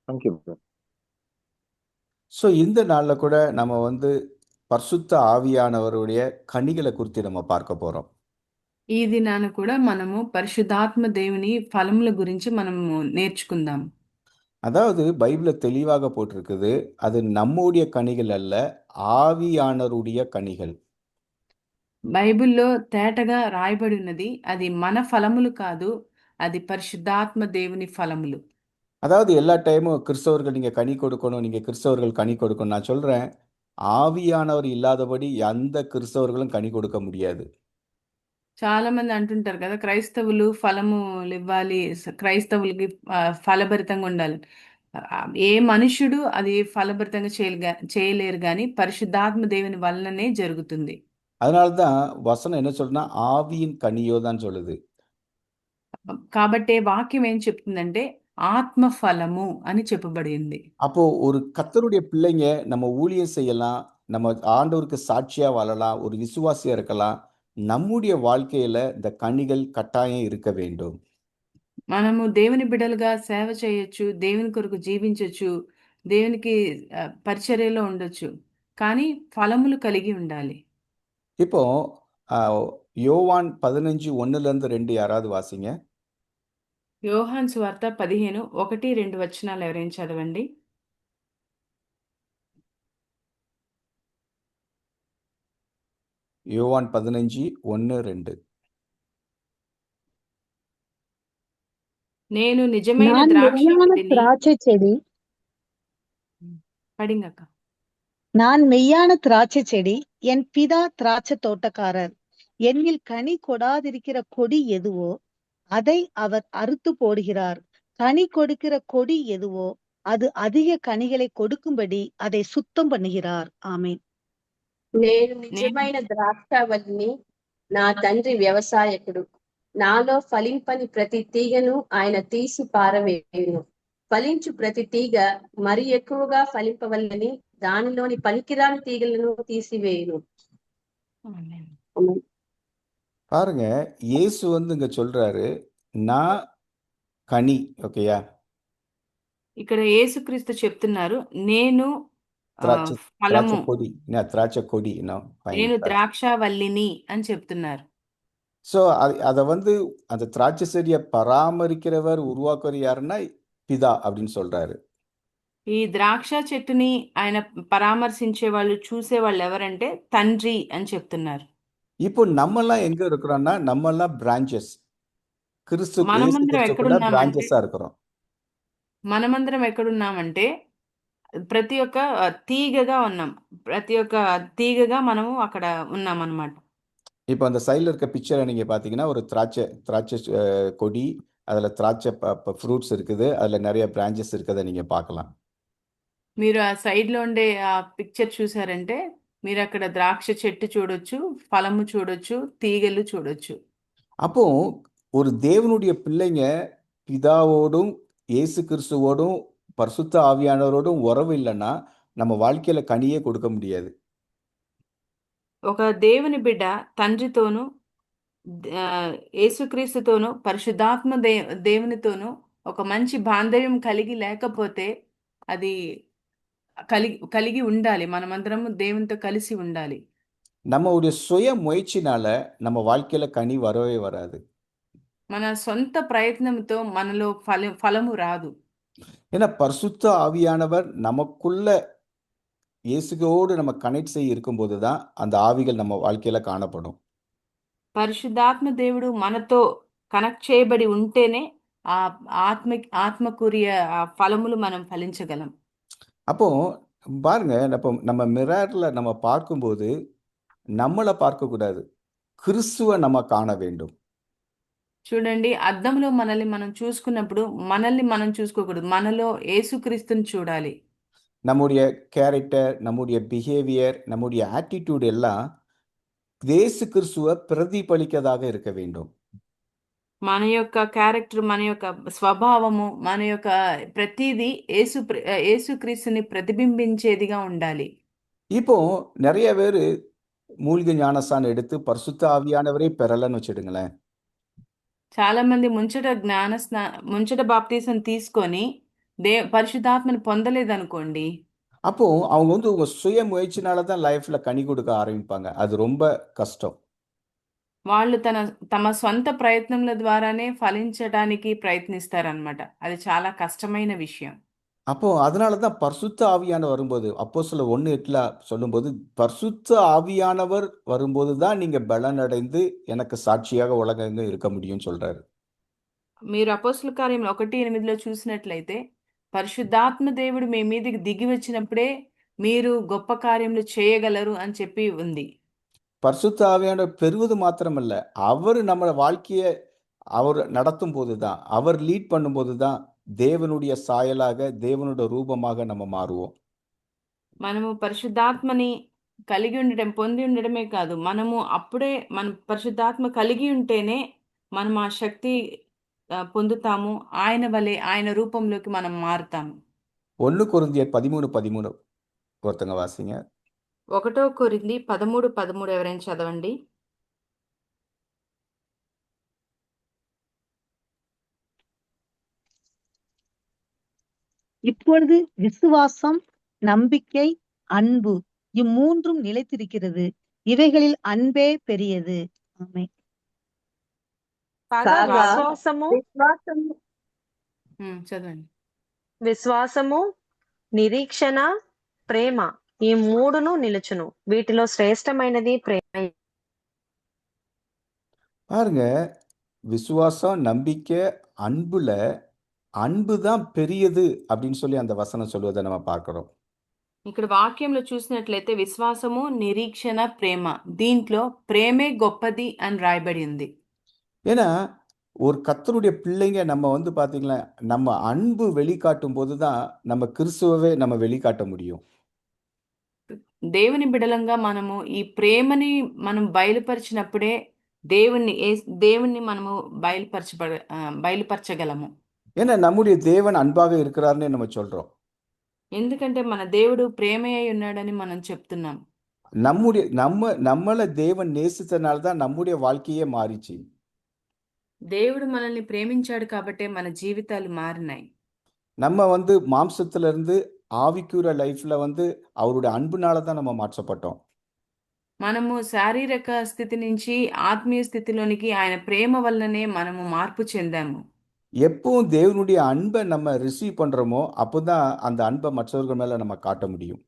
Thank you bro. So இந்த நாளில் கூட நம்ம பரிசுத்த ஆவியானவருடைய கனிகளை குறித்து நம்ம பார்க்க போகிறோம். ఈ దినాన కూడా మనము పరిశుద్ధాత్మ దేవుని ఫలముల గురించి మనము నేర్చుకుందాం. அதாவது பைபிளில் தெளிவாக போட்டிருக்குது, அது நம்முடைய கனிகள் அல்ல, ஆவியானவருடைய கனிகள். బైబిల్లో తేటగా రాయబడి ఉన్నది, అది మన ఫలములు కాదు, అది పరిశుద్ధాత్మ దేవుని ఫలములు. அதாவது எல்லா டைமும் கிறிஸ்தவர்கள் நீங்கள் கனி கொடுக்கணும், நீங்கள் கிறிஸ்தவர்கள் கனி கொடுக்கணும். நான் சொல்கிறேன், ஆவியானவர் இல்லாதபடி எந்த கிறிஸ்தவர்களும் கனி கொடுக்க முடியாது. చాలా మంది అంటుంటారు కదా, క్రైస్తవులు ఫలములు ఇవ్వాలి, క్రైస్తవులకి ఫలభరితంగా ఉండాలి. ఏ మనుషుడు అది ఫలభరితంగా చేయలేరు కానీ పరిశుద్ధాత్మ దేవుని వలననే జరుగుతుంది. அதனால தான் வசனம் என்ன சொல்றதுன்னா, ஆவியின் கனியோ தான் சொல்லுது. కాబట్టి వాక్యం ఏం చెప్తుందంటే ఆత్మ ఫలము అని చెప్పబడింది. அப்போ ஒரு கர்த்தருடைய பிள்ளைங்க நம்ம ஊழியம் செய்யலாம், நம்ம ஆண்டவருக்கு சாட்சியா வாழலாம், ஒரு விசுவாசியா இருக்கலாம். நம்முடைய வாழ்க்கையில இந்த கனிகள் கட்டாயம் இருக்க வேண்டும். మనము దేవుని బిడ్డలుగా సేవ చేయొచ్చు, దేవుని కొరకు జీవించొచ్చు, దేవునికి పరిచర్యలో ఉండొచ్చు, కానీ ఫలములు కలిగి ఉండాలి. இப்போ யோவான் 15:1-2 யாராவது வாசிங்க. యోహాను సువార్త 15:1-2 వచనాలు ఎవరైనా చదవండి. யோவான் 15:1-2. నేను నిజమైన நான் மெய்யான ద్రాక్షవల్లిని. திராட்சை செடி పడింగక్క. நான் மெய்யான திராட்சை செடி, என் பிதா திராட்சை தோட்டக்காரர். என்னில் கனி கொடாதிருக்கிற கொடி எதுவோ அதை அவர் அறுத்து போடுகிறார். கனி கொடுக்கிற கொடி எதுவோ அது அதிக கனிகளை கொடுக்கும்படி அதை சுத்தம் பண்ணுகிறார். ஆமென். నేను నిజమైన ద్రాక్షావల్లిని, నా తండ్రి వ్యవసాయకుడు. నాలో ఫలింపని ప్రతి తీగను ఆయన తీసి పారవేయును. ఫలించు ప్రతి తీగ మరి ఎక్కువగా ఫలింపవల్లని దానిలోని పనికిరాని తీగలను తీసివేయును. ఆమేన్. பாருங்க, இயேசு இங்க சொல்றாரு, நான் கனி. ஓகேயா? ఇక్కడ యేసుక్రీస్తు చెప్తున్నారు, నేను திராட்சை ఫలము, கொடி, திராட்சை கொடி. నేను ద్రాక్షావల్లిని అని చెప్తున్నారు. ஸோ அதை அந்த திராட்சை செடியை பராமரிக்கிறவர் உருவாக்குறது யாருன்னா பிதா அப்படின்னு சொல்றாரு. ఈ ద్రాక్ష చెట్టుని ఆయన పరామర్శించే వాళ్ళు, చూసే వాళ్ళు ఎవరంటే తండ్రి అని చెప్తున్నారు. இப்போ நம்மெல்லாம் எங்க இருக்கிறோம்னா, நம்மெல்லாம் பிரான்ச்சஸ். మనమందరం ఎక్కడున్నామంటే இருக்கிறோம். మనమందరం ఎక్కడున్నామంటే ప్రతి ఒక్క తీగగా ఉన్నాం. ప్రతి ఒక్క తీగగా మనము అక్కడ ఉన్నాం అన్నమాట. இப்போ அந்த சைடில் இருக்க பிக்சரை நீங்கள் பார்த்தீங்கன்னா, ஒரு திராட்சை கொடி, அதில் திராட்சை ஃப்ரூட்ஸ் இருக்குது, அதில் நிறைய பிரான்ச்சஸ் இருக்கிறத நீங்கள் பார்க்கலாம். మీరు ఆ సైడ్లో ఉండే ఆ పిక్చర్ చూసారంటే మీరు అక్కడ ద్రాక్ష చెట్టు చూడొచ్చు, ఫలము చూడొచ్చు, తీగలు చూడొచ్చు. அப்போ ஒரு தேவனுடைய பிள்ளைங்க பிதாவோடும் இயேசு கிறிஸ்துவோடும் பரிசுத்த ஆவியானவரோடும் உறவு இல்லைன்னா நம்ம வாழ்க்கையில கனியே கொடுக்க முடியாது. ఒక దేవుని బిడ్డ తండ్రితోనూ యేసుక్రీస్తుతోనూ పరిశుద్ధాత్మ దేవునితోనూ ఒక మంచి బాంధవ్యం కలిగి లేకపోతే అది కలిగి ఉండాలి. మనమందరము దేవునితో కలిసి ఉండాలి. நம்மளுடைய சுய முயற்சினால நம்ம வாழ்க்கையில கனி வரவே வராது. మన సొంత ప్రయత్నంతో మనలో ఫలము రాదు. ஏன்னா பரிசுத்த ஆவியானவர் நமக்குள்ள இயேசுவோடு நம்ம கனெக்ட் செய்ய இருக்கும்போது தான் அந்த ஆவிகள் நம்ம வாழ்க்கையில காணப்படும். పరిశుద్ధాత్మ దేవుడు మనతో కనెక్ట్ చేయబడి ఉంటేనే ఆ ఆత్మకూరియ ఫలములు మనం ఫలించగలం. அப்போ பாருங்க, நம்ம மிரர்ல நம்ம பார்க்கும்போது நம்மளை பார்க்கக்கூடாது, கிறிஸ்துவை நம்ம காண வேண்டும். చూడండి, అద్దంలో మనల్ని మనం చూసుకున్నప్పుడు మనల్ని మనం చూసుకోకూడదు, మనలో యేసుక్రీస్తుని చూడాలి. நம்முடைய கேரக்டர், நம்முடைய பிஹேவியர், நம்முடைய ஆட்டிடியூட் எல்லாம் இயேசு கிறிஸ்துவை பிரதிபலிக்கதாக இருக்க வேண்டும். మన యొక్క క్యారెక్టర్, మన యొక్క స్వభావము, మన యొక్క ప్రతిదీ యేసుక్రీస్తుని ప్రతిబింబించేదిగా ఉండాలి. இப்போ நிறைய பேர் மூலிகை ஞானஸ்தானம் எடுத்து பரிசுத்த ஆவியானவரே பெறலன்னு வச்சிடுங்களேன். చాలా మంది ముంచట బాప్తీసం తీసుకొని పరిశుద్ధాత్మని పొందలేదనుకోండి, அப்போ அவங்க வந்து உங்க சுய முயற்சினால தான் லைஃப்ல கனி கொடுக்க ஆரம்பிப்பாங்க. அது ரொம்ப கஷ்டம். వాళ్ళు తమ సొంత ప్రయత్నముల ద్వారానే ఫలించడానికి ప్రయత్నిస్తారనమాట. అది చాలా కష్టమైన విషయం. அப்போ அதனால தான் பரிசுத்த ஆவியானவர் வரும்போது, அப்போஸ்தலர் 1:8 சொல்லும்போது, பரிசுத்த ஆவியானவர் வரும்போது தான் நீங்க பலனடைந்து எனக்கு சாட்சியாக உலகெங்கும் இருக்க முடியும்னு சொல்றாரு. మీరు అపోస్తల కార్యములు 1:8లో చూసినట్లయితే, పరిశుద్ధాత్మ దేవుడు మీ మీదకి దిగి వచ్చినప్పుడే మీరు గొప్ప కార్యములు చేయగలరు అని చెప్పి ఉంది. பரிசுத்த ஆவியானவர் பெறுவது மாத்திரமல்ல, அவர் நம்ம வாழ்க்கைய அவர் நடத்தும்போது தான், அவர் லீட் பண்ணும்போது தான் தேவனுடைய சாயலாக, தேவனுடைய ரூபமாக நம்ம மாறுவோம். మనము పరిశుద్ధాత్మని కలిగి ఉండడం, పొంది ఉండడమే కాదు, మనము అప్పుడే మన పరిశుద్ధాత్మ కలిగి ఉంటేనే మనం ఆ శక్తి పొందుతాము. ఆయన వలె, ఆయన రూపంలోకి మనం మారుతాము. 1 కొరింథీయర్ 13:13 ஒருத்தங்க வாசிங்க. 1 కొరింథీ 13:13 ఎవరైనా చదవండి. இப்பொழுது விசுவாசம், நம்பிக்கை, அன்பு இம்மூன்றும் நிலைத்திருக்கிறது. இவைகளில் அன்பே பெரியது. ஆமென். కాగా కాగా విశ్వాసము విశ్వాసము చదవండి. విశ్వాసము నిరీక్షణ ప్రేమ ఈ మూడును నిలుచును వీటిలో శ్రేష్టమైనది ప్రేమ. பாருங்க, விசுவாசம், நம்பிக்கை, அன்புல அன்பு தான் பெரியது அப்படின்னு சொல்லி அந்த வசனம் சொல்வதை நம்ம பார்க்கிறோம். ఇక్కడ వాక్యంలో చూసినట్లయితే విశ్వాసము, నిరీక్షణ, ప్రేమ, దీంట్లో ప్రేమే గొప్పది అని రాయబడి ఉంది. ஏன்னா ஒரு கர்த்தருடைய பிள்ளைங்க நம்ம வந்து பார்த்தீங்களா, நம்ம அன்பு வெளிக்காட்டும் போது தான் நம்ம கிறிஸ்துவவே நம்ம வெளிக்காட்ட முடியும். దేవుని బిడలంగా మనము ఈ ప్రేమని మనం బయలుపరిచినప్పుడే దేవుణ్ణి మనము బయలుపరచగలము. ஏன்னா நம்முடைய தேவன் அன்பாக இருக்கிறார்னே நம்ம சொல்றோம். ఎందుకంటే మన దేవుడు ప్రేమే అయి ఉన్నాడని మనం చెప్తున్నాం. நம்மள தேவன் நேசித்தனால தான் நம்முடைய வாழ்க்கையே மாறிச்சு. దేవుడు మనల్ని ప్రేమించాడు కాబట్టే మన జీవితాలు మారినాయి. நம்ம வந்து மாம்சத்துல இருந்து ஆவிக்குரிய லைஃப்ல வந்து அவருடைய அன்புனால தான் நம்ம மாற்றப்பட்டோம். మనము శారీరక స్థితి నుంచి ఆత్మీయ స్థితిలోనికి ఆయన ప్రేమ వల్లనే మనము మార్పు చెందాము. எப்பவும் தேவனுடைய அன்பை நம்ம ரிசீவ் பண்றோமோ அப்போதான் அந்த அன்பை மற்றவர்கள் மேல நம்ம காட்ட முடியும்.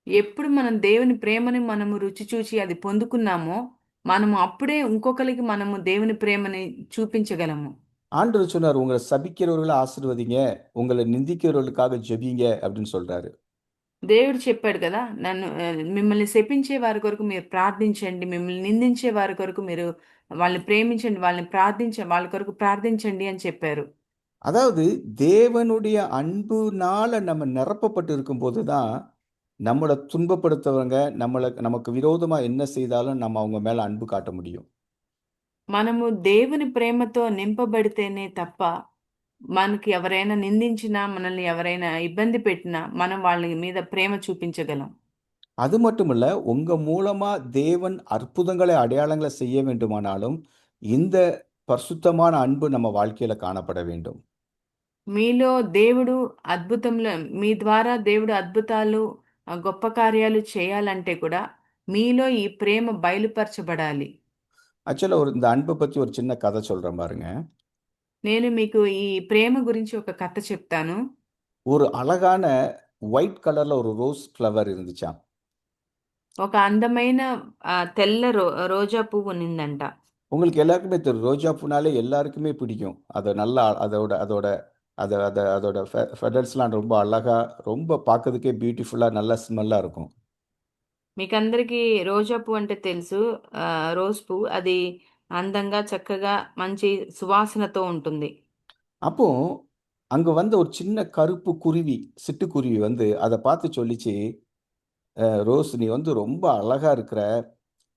ఎప్పుడు మనం దేవుని ప్రేమని మనము రుచి చూచి అది పొందుకున్నామో, మనము అప్పుడే ఇంకొకరికి మనము దేవుని ప్రేమని చూపించగలము. ஆண்டவர் சொன்னார், உங்களை சபிக்கிறவர்களை ஆசீர்வதிங்க, உங்களை நிந்திக்கிறவர்களுக்காக ஜெபிங்க அப்படின்னு சொல்றாரு. దేవుడు చెప్పాడు కదా, మిమ్మల్ని శపించే వారి కొరకు మీరు ప్రార్థించండి, మిమ్మల్ని నిందించే వారి కొరకు మీరు వాళ్ళని ప్రేమించండి, వాళ్ళ కొరకు ప్రార్థించండి అని చెప్పారు. அதாவது தேவனுடைய அன்புனால நம்ம நிரப்பப்பட்டு இருக்கும்போது தான் நம்மளை துன்பப்படுத்தவங்க நமக்கு விரோதமா என்ன செய்தாலும் நம்ம அவங்க மேல அன்பு காட்ட முடியும். మనము దేవుని ప్రేమతో నింపబడితేనే తప్ప, మనకి ఎవరైనా నిందించినా, మనల్ని ఎవరైనా ఇబ్బంది పెట్టినా, మనం వాళ్ళ మీద ప్రేమ చూపించగలం. அது மட்டுமல்ல, உங்க மூலமா தேவன் அற்புதங்களை அடையாளங்களை செய்ய வேண்டுமானாலும் இந்த பரிசுத்தமான அன்பு நம்ம வாழ்க்கையில காணப்பட வேண்டும். మీలో దేవుడు మీ ద్వారా దేవుడు అద్భుతాలు, గొప్ప కార్యాలు చేయాలంటే కూడా మీలో ఈ ప్రేమ బయలుపరచబడాలి. ஆக்சுவலா இந்த அன்பை பத்தி ஒரு சின்ன கதை சொல்றேன் பாருங்க. నేను మీకు ఈ ప్రేమ గురించి ఒక కథ చెప్తాను. ஒரு அழகான ஒயிட் கலர்ல ஒரு ரோஸ் ஃப்ளவர் இருந்துச்சாம். ఒక అందమైన తెల్ల రోజా పువ్వు ఉన్నిందంట. உங்களுக்கு எல்லாருக்குமே தெரியும், ரோஜா பூனாலே எல்லாருக்குமே பிடிக்கும். அதை நல்லா அதோட அதோட அதை அதை அதோட ஃபெடல்ஸ்லாம் ரொம்ப அழகா, ரொம்ப பார்க்கறதுக்கே பியூட்டிஃபுல்லா, நல்ல ஸ்மெல்லா இருக்கும். మీకందరికీ రోజా పువ్వు అంటే తెలుసు. రోజ్ పువ్వు అది అందంగా, చక్కగా, మంచి సువాసనతో ఉంటుంది. அப்போ அங்க வந்த ஒரு சின்ன கருப்பு குருவி, சிட்டுக்குருவி வந்து அதை பார்த்து சொல்லிச்சு, ரோஸ் நீ வந்து ரொம்ப அழகா இருக்கிற,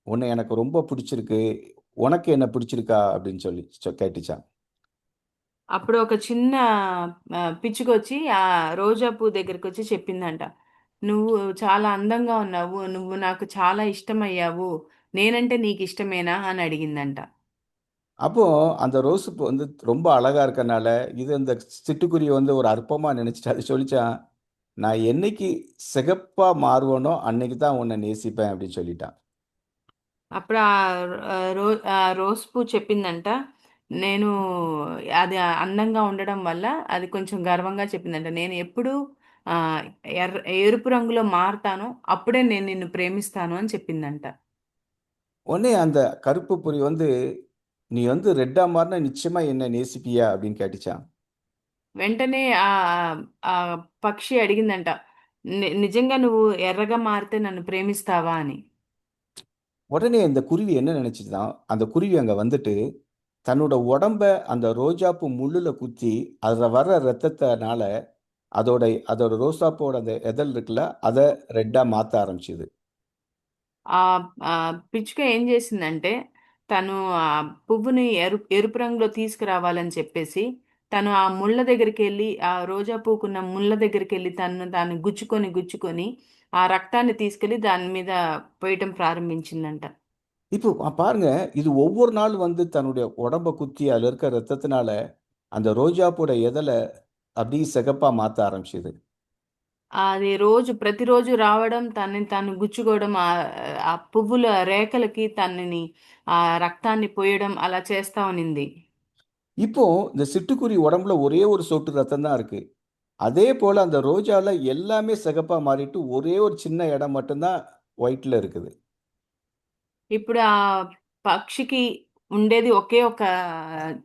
உன்னை எனக்கு ரொம்ப பிடிச்சிருக்கு, உனக்கு என்ன பிடிச்சிருக்கா அப்படின்னு சொல்லி கேட்டுச்சான். అప్పుడు ఒక చిన్న పిచ్చుకొచ్చి ఆ రోజా పువ్వు దగ్గరికి వచ్చి చెప్పిందంట, నువ్వు చాలా అందంగా ఉన్నావు, నువ్వు నాకు చాలా ఇష్టమయ్యావు, నేనంటే నీకు ఇష్టమేనా అని అడిగిందంట. அப்போ அந்த ரோஸ் பூ வந்து ரொம்ப அழகா இருக்கனால, இது இந்த சிட்டுக்குருவி வந்து ஒரு அற்பமா நினைச்சுட்டு அது சொல்லிச்சான், "நான் என்னைக்கு சிகப்பா மாறுவேனோ, அன்னைக்கு தான் உன்னை நேசிப்பேன்" அப்படின்னு சொல்லிட்டான். అప్పుడు ఆ రోస్ పువ్వు చెప్పిందంట, నేను అది అందంగా ఉండడం వల్ల అది కొంచెం గర్వంగా చెప్పిందంట. నేను ఎప్పుడు ఆహ్, ఎరుపు రంగులో మారతానో అప్పుడే నేను నిన్ను ప్రేమిస్తాను అని చెప్పిందంట. உடனே அந்த கருப்பு புலி வந்து, "நீ வந்து ரெட்டா மாறினா நிச்சயமா என்னை நேசிப்பியா?" அப்படின்னு கேட்டுச்சான். వెంటనే ఆ పక్షి అడిగిందంట, నిజంగా నువ్వు ఎర్రగా మారితే నన్ను ప్రేమిస్తావా అని. உடனே இந்த குருவி என்ன நினைச்சுதான், அந்த குருவி அங்க வந்துட்டு, தன்னோட உடம்ப அந்த ரோஜாப்பூ முள்ளுல குத்தி, அதுல வர்ற ரத்தத்தனால, அதோட அதோட ரோசாப்பூவோட அந்த எதழ் இருக்குல்ல, அத ரெட்டா மாத்த ஆரம்பிச்சுது. పిచ్చుక ఏం చేసిందంటే, తను ఆ పువ్వుని ఎరుపు రంగులో తీసుకురావాలని చెప్పేసి, తను ఆ ముళ్ళ దగ్గరికెళ్ళి, ఆ రోజా పువ్వుకున్న ముళ్ళ దగ్గరికెళ్ళి తనను తాను గుచ్చుకొని, ఆ రక్తాన్ని తీసుకెళ్ళి దాని మీద పొయ్యటం ప్రారంభించిందంట. இப்போ பாருங்க, இது ஒவ்வொரு நாள் வந்து தன்னுடைய உடம்ப குத்தி, அதுல இருக்க ரத்தத்தினால, அந்த ரோஜாப்பூவோட எதழ அப்படியே சிகப்பா மாத்த ஆரம்பிச்சுது. అది ప్రతిరోజు రావడం, తనని తాను గుచ్చుకోవడం, ఆ పువ్వుల రేఖలకి తనని ఆ రక్తాన్ని పొయ్యడం అలా చేస్తా ఉన్నింది. இப்போ இந்த சிட்டுக்குருவி உடம்புல ஒரே ஒரு சொட்டு ரத்தம் தான் இருக்கு. அதே போல அந்த ரோஜால எல்லாமே சிகப்பா மாறிட்டு, ஒரே ஒரு சின்ன இடம் மட்டும் தான் ஒயிட்ல இருக்குது. ఇప్పుడు ఆ పక్షికి ఉండేది ఒకే ఒక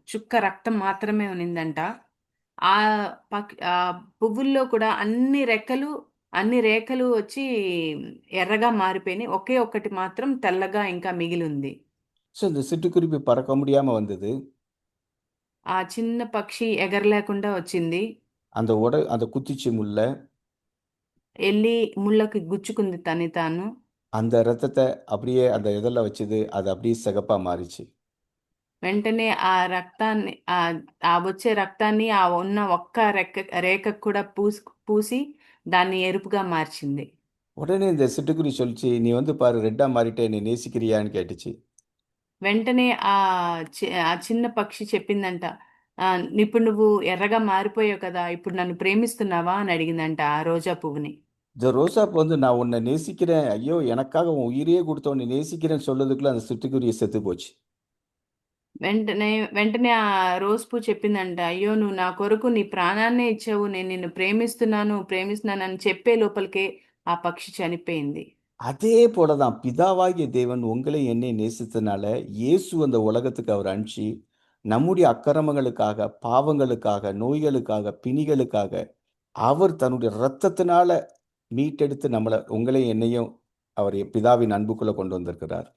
చుక్క రక్తం మాత్రమే ఉన్నిందంట. ఆ పువ్వుల్లో కూడా అన్ని రేఖలు వచ్చి ఎర్రగా మారిపోయినాయి. ఒకే ఒక్కటి మాత్రం తెల్లగా ఇంకా మిగిలుంది. ஸோ இந்த சிட்டுக்குருவி பறக்க முடியாம வந்தது. ఆ చిన్న పక్షి ఎగరలేకుండా వచ్చింది. அந்த குத்திச்சு முள்ள. ఎళ్లి ముళ్ళకి గుచ్చుకుంది తన్ని తాను. அந்த ரத்தத்த அப்படியே அந்த இதழ்ல வச்சது. அது அப்படியே சிகப்பா மாறிச்சு. వెంటనే ఆ రక్తాన్ని ఆ వచ్చే రక్తాన్ని ఆ ఉన్న ఒక్క రేఖకు కూడా పూసి దాన్ని ఎరుపుగా మార్చింది. உடனே இந்த சிட்டுக்குருவி சொல்லிச்சு, "நீ வந்து பாரு ரெட்டா மாறிட்ட. என்னை நேசிக்கிறியான்னு?" கேட்டுச்சு. వెంటనే ఆ చిన్న పక్షి చెప్పిందంట, ఇప్పుడు నువ్వు ఎర్రగా మారిపోయావు కదా! ఇప్పుడు నన్ను ప్రేమిస్తున్నావా? అని అడిగిందంట ఆ రోజా పువ్వుని. இந்த ரோசாப்பூ வந்து, "நான் உன்னை நேசிக்கிறேன். ஐயோ! எனக்காக உன் உயிரையே குடுத்த உன்னை நேசிக்கிறேன்னு" சொல்றதுக்குள்ள அந்த சிட்டுக்குருவி செத்து போச்சு. వెంటనే వెంటనే ఆ రోజ్ పువ్వు చెప్పిందంట, అయ్యో! నువ్వు నా కొరకు నీ ప్రాణాన్నే ఇచ్చావు. నేను నిన్ను ప్రేమిస్తున్నానని చెప్పే లోపలికే ఆ పక్షి చనిపోయింది. அதே போல தான் பிதாவாகிய தேவன் உங்களை என்னை நேசித்தனால, இயேசு அந்த உலகத்துக்கு அவர் அனுப்பிச்சு, நம்முடைய அக்கிரமங்களுக்காக, பாவங்களுக்காக, நோய்களுக்காக, பிணிகளுக்காக, அவர் தன்னுடைய இரத்தத்தினால மீட்டெடுத்து உங்களையும் என்னையும் அவர் பிதாவின் அன்புக்குள்ள கொண்டு வந்திருக்கிறார்.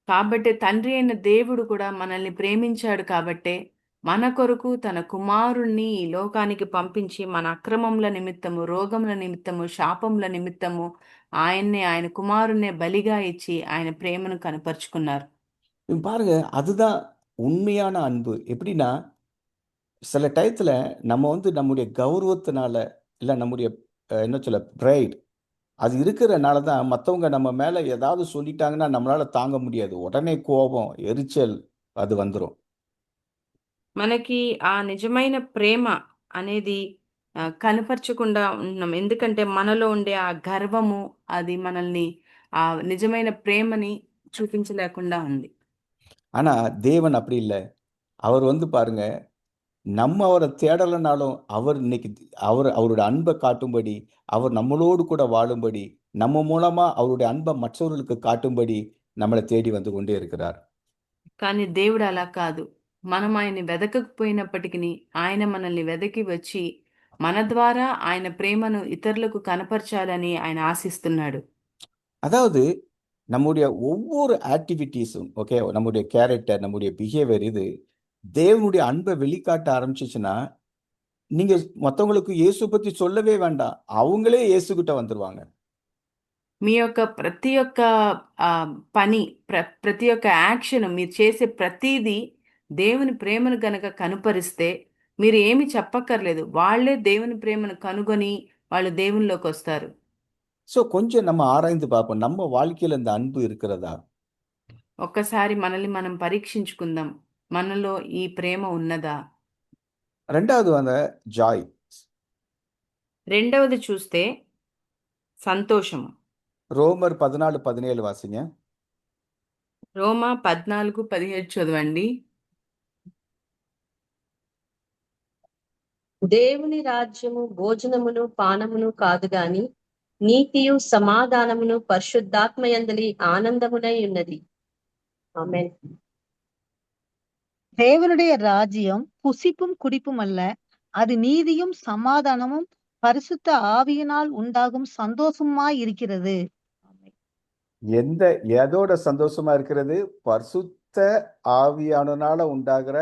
కాబట్టి తండ్రి అయిన దేవుడు కూడా మనల్ని ప్రేమించాడు కాబట్టే, మన కొరకు తన కుమారుణ్ణి ఈ లోకానికి పంపించి, మన అక్రమముల నిమిత్తము, రోగముల నిమిత్తము, శాపముల నిమిత్తము ఆయన కుమారుణ్ణే బలిగా ఇచ్చి ఆయన ప్రేమను కనపరుచుకున్నారు. பாருங்க, அதுதான் உண்மையான அன்பு. எப்படின்னா, சில டயத்துல நம்ம வந்து நம்முடைய கௌரவத்தினால, இல்ல நம்முடைய என்ன சொல்ல பிரைட் அது இருக்கிறனால தான் மத்தவங்க நம்ம மேல ஏதாவது சொல்லிட்டாங்கன்னா, நம்மளால தாங்க முடியாது. உடனே கோபம், எரிச்சல் அது வந்துரும். మనకి ఆ నిజమైన ప్రేమ అనేది కనపరచకుండా ఉన్నాం. ఎందుకంటే మనలో ఉండే ఆ గర్వము అది మనల్ని ఆ నిజమైన ప్రేమని చూపించలేకుండా ఉంది. ஆனா, தேவன் அப்படி இல்ல. அவர் வந்து பாருங்க, நம்ம அவர தேடலனாலும், அவர் இன்னைக்கு அவருடைய அன்ப காட்டும்படி, அவர் நம்மளோடு கூட வாழும்படி, நம்ம மூலமா அவருடைய அன்ப மற்றவர்களுக்கு காட்டும்படி, நம்மள தேடி வந்து கொண்டே இருக்கிறார். కానీ దేవుడు అలా కాదు. మనం ఆయన్ని వెదకకపోయినప్పటికిని ఆయన మనల్ని వెదకి వచ్చి మన ద్వారా ఆయన ప్రేమను ఇతరులకు కనపరచాలని ఆయన ఆశిస్తున్నాడు. அதாவது நம்முடைய ஒவ்வொரு ஆக்டிவிட்டீஸும், ஓகே, நம்முடைய கேரக்டர், நம்முடைய பிஹேவியர் இது தேவனுடைய அன்பை வெளிக்காட்ட ஆரம்பிச்சுச்சுன்னா, நீங்க மத்தவங்களுக்கு இயேசு பத்தி சொல்லவே வேண்டாம். அவங்களே இயேசுகிட்ட வந்துருவாங்க. మీ యొక్క ప్రతి ఒక్క పని, ప్రతి ఒక్క యాక్షన్ మీరు చేసే ప్రతీదీ దేవుని ప్రేమను గనక కనుపరిస్తే మీరు ఏమి చెప్పక్కర్లేదు. వాళ్ళే దేవుని ప్రేమను కనుగొని వాళ్ళు దేవునిలోకొస్తారు. ஸோ கொஞ்சம் நம்ம ஆராய்ந்து பார்ப்போம். நம்ம வாழ்க்கையில இந்த அன்பு இருக்கிறதா? ఒక్కసారి మనల్ని మనం పరీక్షించుకుందాం. మనలో ఈ ప్రేమ ఉన్నదా? ரெண்டாவது அந்த ஜாய். రెండవది చూస్తే సంతోషము. ரோமர் 14:17 வாசிங்க. రోమా 14:17 చదవండి. దేవుని రాజ్యము భోజనమును పానమును కాదు గాని నీతియు సమాధానమును పరిశుద్ధాత్మయందలి ఆనందమునై ఉన్నది. ఆమేన్. தேவனுடைய ராஜ்யம் புசிப்பும் குடிப்பும் அல்ல, அது நீதியும் சமாதானமும் பரிசுத்த ஆவியினால் உண்டாகும் சந்தோஷமாய் இருக்கிறது. எதோட சந்தோஷமா இருக்கிறது? பரிசுத்த ஆவியானனால உண்டாகிற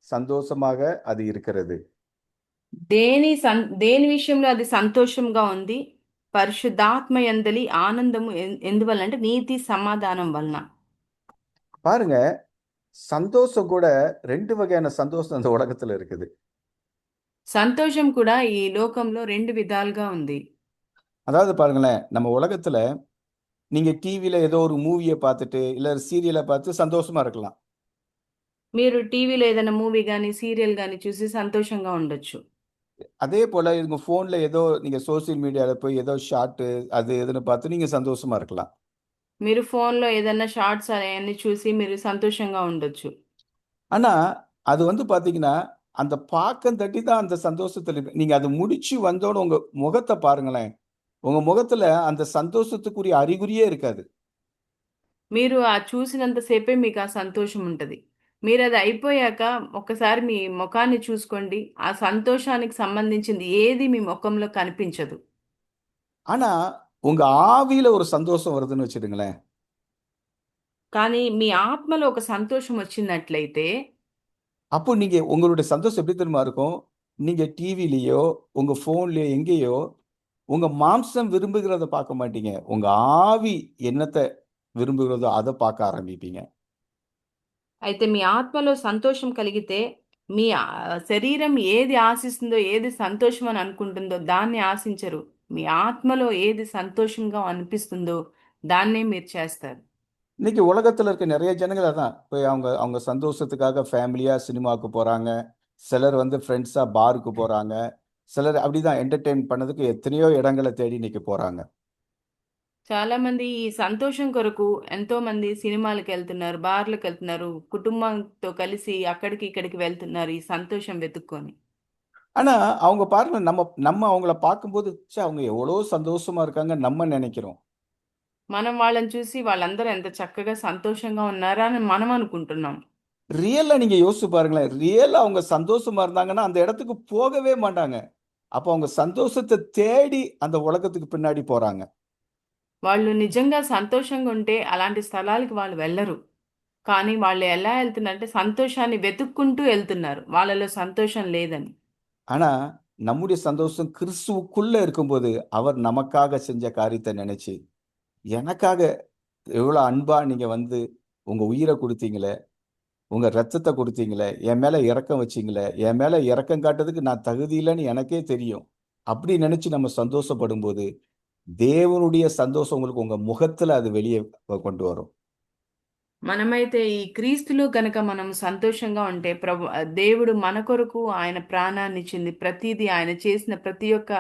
సంతోషமாக అది இருக்கிறது. దేని విషయంలో అది సంతోషంగా ఉంది? పరిశుద్ధాత్మ యందలి ఆనందము ఎందువల్ల అంటే నీతి సమాధానం వలన. பாருங்க, சந்தோஷம் கூட 2 வகையான சந்தோஷம் அந்த உலகத்துல இருக்குது. సంతోషం కూడా ఈ లోకంలో 2 విధాలుగా ఉంది. அதாவது பாருங்களேன், நம்ம உலகத்துல நீங்க டிவில ஏதோ ஒரு மூவியை பார்த்துட்டு இல்ல சீரியலை பார்த்து சந்தோஷமா இருக்கலாம். మీరు టీవీలో ఏదైనా మూవీ కానీ సీరియల్ కానీ చూసి సంతోషంగా ఉండొచ్చు. அதே போல உங்க போன்ல ஏதோ நீங்க சோசியல் மீடியால போய் ஏதோ ஷார்ட் அது எதுன்னு பார்த்து நீங்க சந்தோஷமா இருக்கலாம். మీరు ఫోన్లో ఏదైనా షార్ట్స్ అవన్నీ చూసి మీరు సంతోషంగా ఉండొచ్చు. ஆனா அது பாத்தீங்கன்னா அந்த பாக்கம் தட்டி தான் அந்த சந்தோஷத்துல நீங்க அது முடிச்சு வந்தோட உங்க முகத்தை பாருங்களேன், உங்க முகத்துல அந்த சந்தோஷத்துக்குரிய அறிகுறியே இருக்காது. మీరు ఆ చూసినంత సేపే మీకు ఆ సంతోషం ఉంటది. మీరు అది అయిపోయాక ఒక్కసారి మీ ముఖాన్ని చూసుకోండి. ఆ సంతోషానికి సంబంధించింది ఏది మీ ముఖంలో కనిపించదు. ஆனா உங்க ஆவியில ஒரு சந்தோஷம் வருதுன்னு வச்சிருங்களேன். కానీ మీ ఆత్మలో ఒక సంతోషం వచ్చినట్లయితే அப்போ நீங்க உங்களுடைய சந்தோஷம் எப்படி தெரியுமா இருக்கும்? நீங்க டிவிலயோ உங்க போன்லயோ எங்கேயோ உங்க மாம்சம் விரும்புகிறத பார்க்க மாட்டீங்க. உங்க ஆவி என்னத்தை விரும்புகிறதோ அதை பார்க்க ஆரம்பிப்பீங்க. అయితే మీ ఆత్మలో సంతోషం కలిగితే మీ శరీరం ఏది ఆశిస్తుందో, ఏది సంతోషం అని అనుకుంటుందో దాన్ని ఆశించరు. మీ ఆత్మలో ఏది సంతోషంగా అనిపిస్తుందో దాన్నే మీరు చేస్తారు. இன்னைக்கு உலகத்துல இருக்க நிறைய ஜனங்கள் அதான் போய் அவங்க சந்தோஷத்துக்காக ஃபேமிலியா சினிமாவுக்கு போறாங்க. சிலர் ஃப்ரெண்ட்ஸா பாருக்கு போறாங்க. சிலர் அப்படிதான் என்டர்டெயின் பண்ணதுக்கு எத்தனையோ இடங்களை தேடி இன்னைக்கு போறாங்க. చాలా మంది ఈ సంతోషం కొరకు ఎంతో మంది సినిమాలకు వెళ్తున్నారు, బార్లకు వెళ్తున్నారు, కుటుంబంతో కలిసి అక్కడికి ఇక్కడికి వెళ్తున్నారు ఈ సంతోషం వెతుక్కొని. ஆனா அவங்க பாருங்க, நம்ம அவங்கள பார்க்கும்போது அவங்க எவ்வளவு சந்தோஷமா இருக்காங்க நம்ம நினைக்கிறோம். మనం వాళ్ళని చూసి వాళ్ళందరూ ఎంత చక్కగా సంతోషంగా ఉన్నారా అని మనం అనుకుంటున్నాం. ரியலா நீங்க யோசிச்சு பாருங்களேன், ரியலா அவங்க சந்தோஷமா இருந்தாங்கன்னா அந்த இடத்துக்கு போகவே மாட்டாங்க. அப்ப அவங்க சந்தோஷத்தை தேடி அந்த உலகத்துக்கு பின்னாடி போறாங்க. వాళ్ళు నిజంగా సంతోషంగా ఉంటే అలాంటి స్థలాలకు వాళ్ళు వెళ్ళరు. కానీ వాళ్ళు ఎలా వెళ్తున్నారంటే సంతోషాన్ని వెతుక్కుంటూ వెళ్తున్నారు, వాళ్ళలో సంతోషం లేదని. ஆனா நம்முடைய சந்தோஷம் கிறிஸ்துவுக்குள்ள இருக்கும்போது அவர் நமக்காக செஞ்ச காரியத்தை நினைச்சு, எனக்காக எவ்வளவு அன்பா நீங்க உங்க உயிரை கொடுத்தீங்களே, உங்க ரத்தத்தை கொடுத்தீங்களே, என் மேல இரக்கம் வச்சீங்களே, என் மேல இரக்கம் காட்டுறதுக்கு நான் தகுதி இல்லைன்னு எனக்கே தெரியும். அப்படி நினைச்சு நம்ம சந்தோஷப்படும் போது దేవునుடைய సంతోషం உங்களுக்கு உங்க ముఖத்துல அது வெளியே கொண்டு வரும். మనమైతే ఈ క్రీస్తులో గనక మనం సంతోషంగా ఉంటే దేవుడు మన కొరకు ఆయన ప్రాణాన్ని ఇచ్చింది, ప్రతిదీ ఆయన చేసిన ప్రతి ఒక్క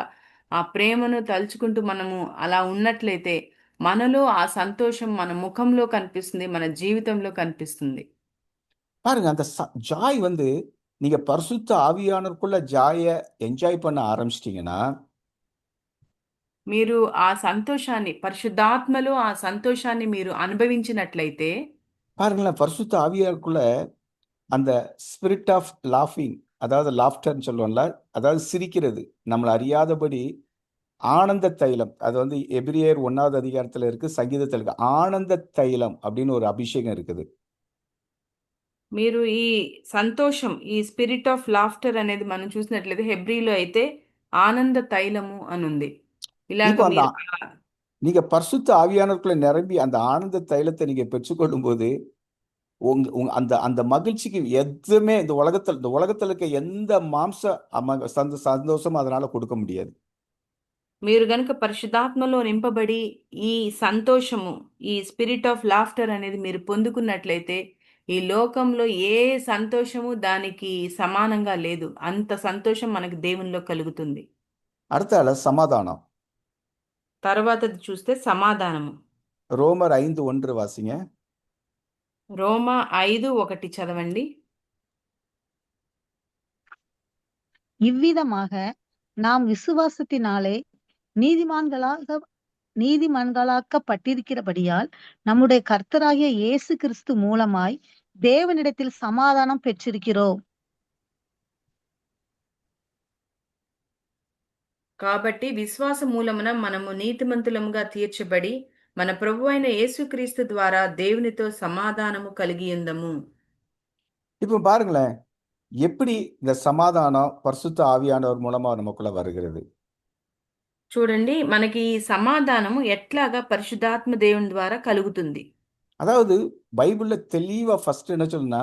ఆ ప్రేమను తలుచుకుంటూ మనము అలా ఉన్నట్లయితే మనలో ఆ సంతోషం మన ముఖంలో కనిపిస్తుంది, మన జీవితంలో కనిపిస్తుంది. பாருங்க, அந்த ஜாய் நீங்க பரிசுத்த ஆவியானவருக்குள்ள ஜாய என்ஜாய் பண்ண ஆரம்பிச்சிட்டீங்கன்னா, మీరు ఆ సంతోషాన్ని పరిశుద్ధాత్మలో ఆ సంతోషాన్ని మీరు అనుభవించినట్లయితే பாருங்களேன், பரிசுத்த ஆவியாருக்குள்ள அந்த ஸ்பிரிட் ஆஃப் லாஃபிங், அதாவது லாஃப்டர்னு சொல்லுவோம்ல, அதாவது சிரிக்கிறது, நம்மளை அறியாதபடி ஆனந்த தைலம், அது எபிரியர் 1வது அதிகாரத்துல இருக்கு, சங்கீதத்துல இருக்கு. ஆனந்த தைலம் அப்படின்னு ஒரு அபிஷேகம் இருக்குது. మీరు ఈ సంతోషం, ఈ స్పిరిట్ ఆఫ్ లాఫ్టర్ అనేది మనం చూసినట్లయితే హెబ్రీలో అయితే ఆనంద తైలము అని ఉంది. இப்போ நீங்க பரிசுத்த ஆவியானவருக்குள்ள நிரம்பி அந்த ஆனந்த தைலத்தை நீங்க பெற்றுக்கொள்ளும் போது அந்த அந்த மகிழ்ச்சிக்கு எதுவுமே இந்த உலகத்துல இருக்க எந்த சந்தோஷமும் அதனால கொடுக்க முடியாது. మీరు గనుక పరిశుద్ధాత్మలో నింపబడి ఈ సంతోషము, ఈ స్పిరిట్ ఆఫ్ లాఫ్టర్ అనేది మీరు పొందుకున్నట్లయితే ఈ లోకంలో ఏ సంతోషము దానికి సమానంగా లేదు. అంత సంతోషం మనకి దేవునిలో కలుగుతుంది. அடுத்தால சமாதானம். తర్వాతది చూస్తే సమాధానము. ரோமர் 5:1 வாசிங்க. రోమా 5:1 చదవండి. இவ்விதமாக நாம் விசுவாசத்தினாலே நீதிமான்களாக்கப்பட்டிருக்கிறபடியால் நம்முடைய கர்த்தராகிய இயேசு கிறிஸ்து மூலமாய் தேவனிடத்தில் சமாதானம் பெற்றிருக்கிறோம். కాబట్టి విశ్వాస మూలమున మనము నీతిమంతులముగా తీర్చబడి మన ప్రభువైన యేసుక్రీస్తు ద్వారా దేవునితో సమాధానము కలిగి ఉందము. இப்போ பாருங்களேன், எப்படி இந்த சமாதானம் பரிசுத்த ஆவியானவர் மூலமா நமக்குள்ள வருகிறது. చూడండి, మనకి ఈ సమాధానము ఎట్లాగా పరిశుద్ధాత్మ దేవుని ద్వారా కలుగుతుంది. அதாவது பைபிள்ல தெளிவா ஃபர்ஸ்ட் என்ன சொல்லுன்னா,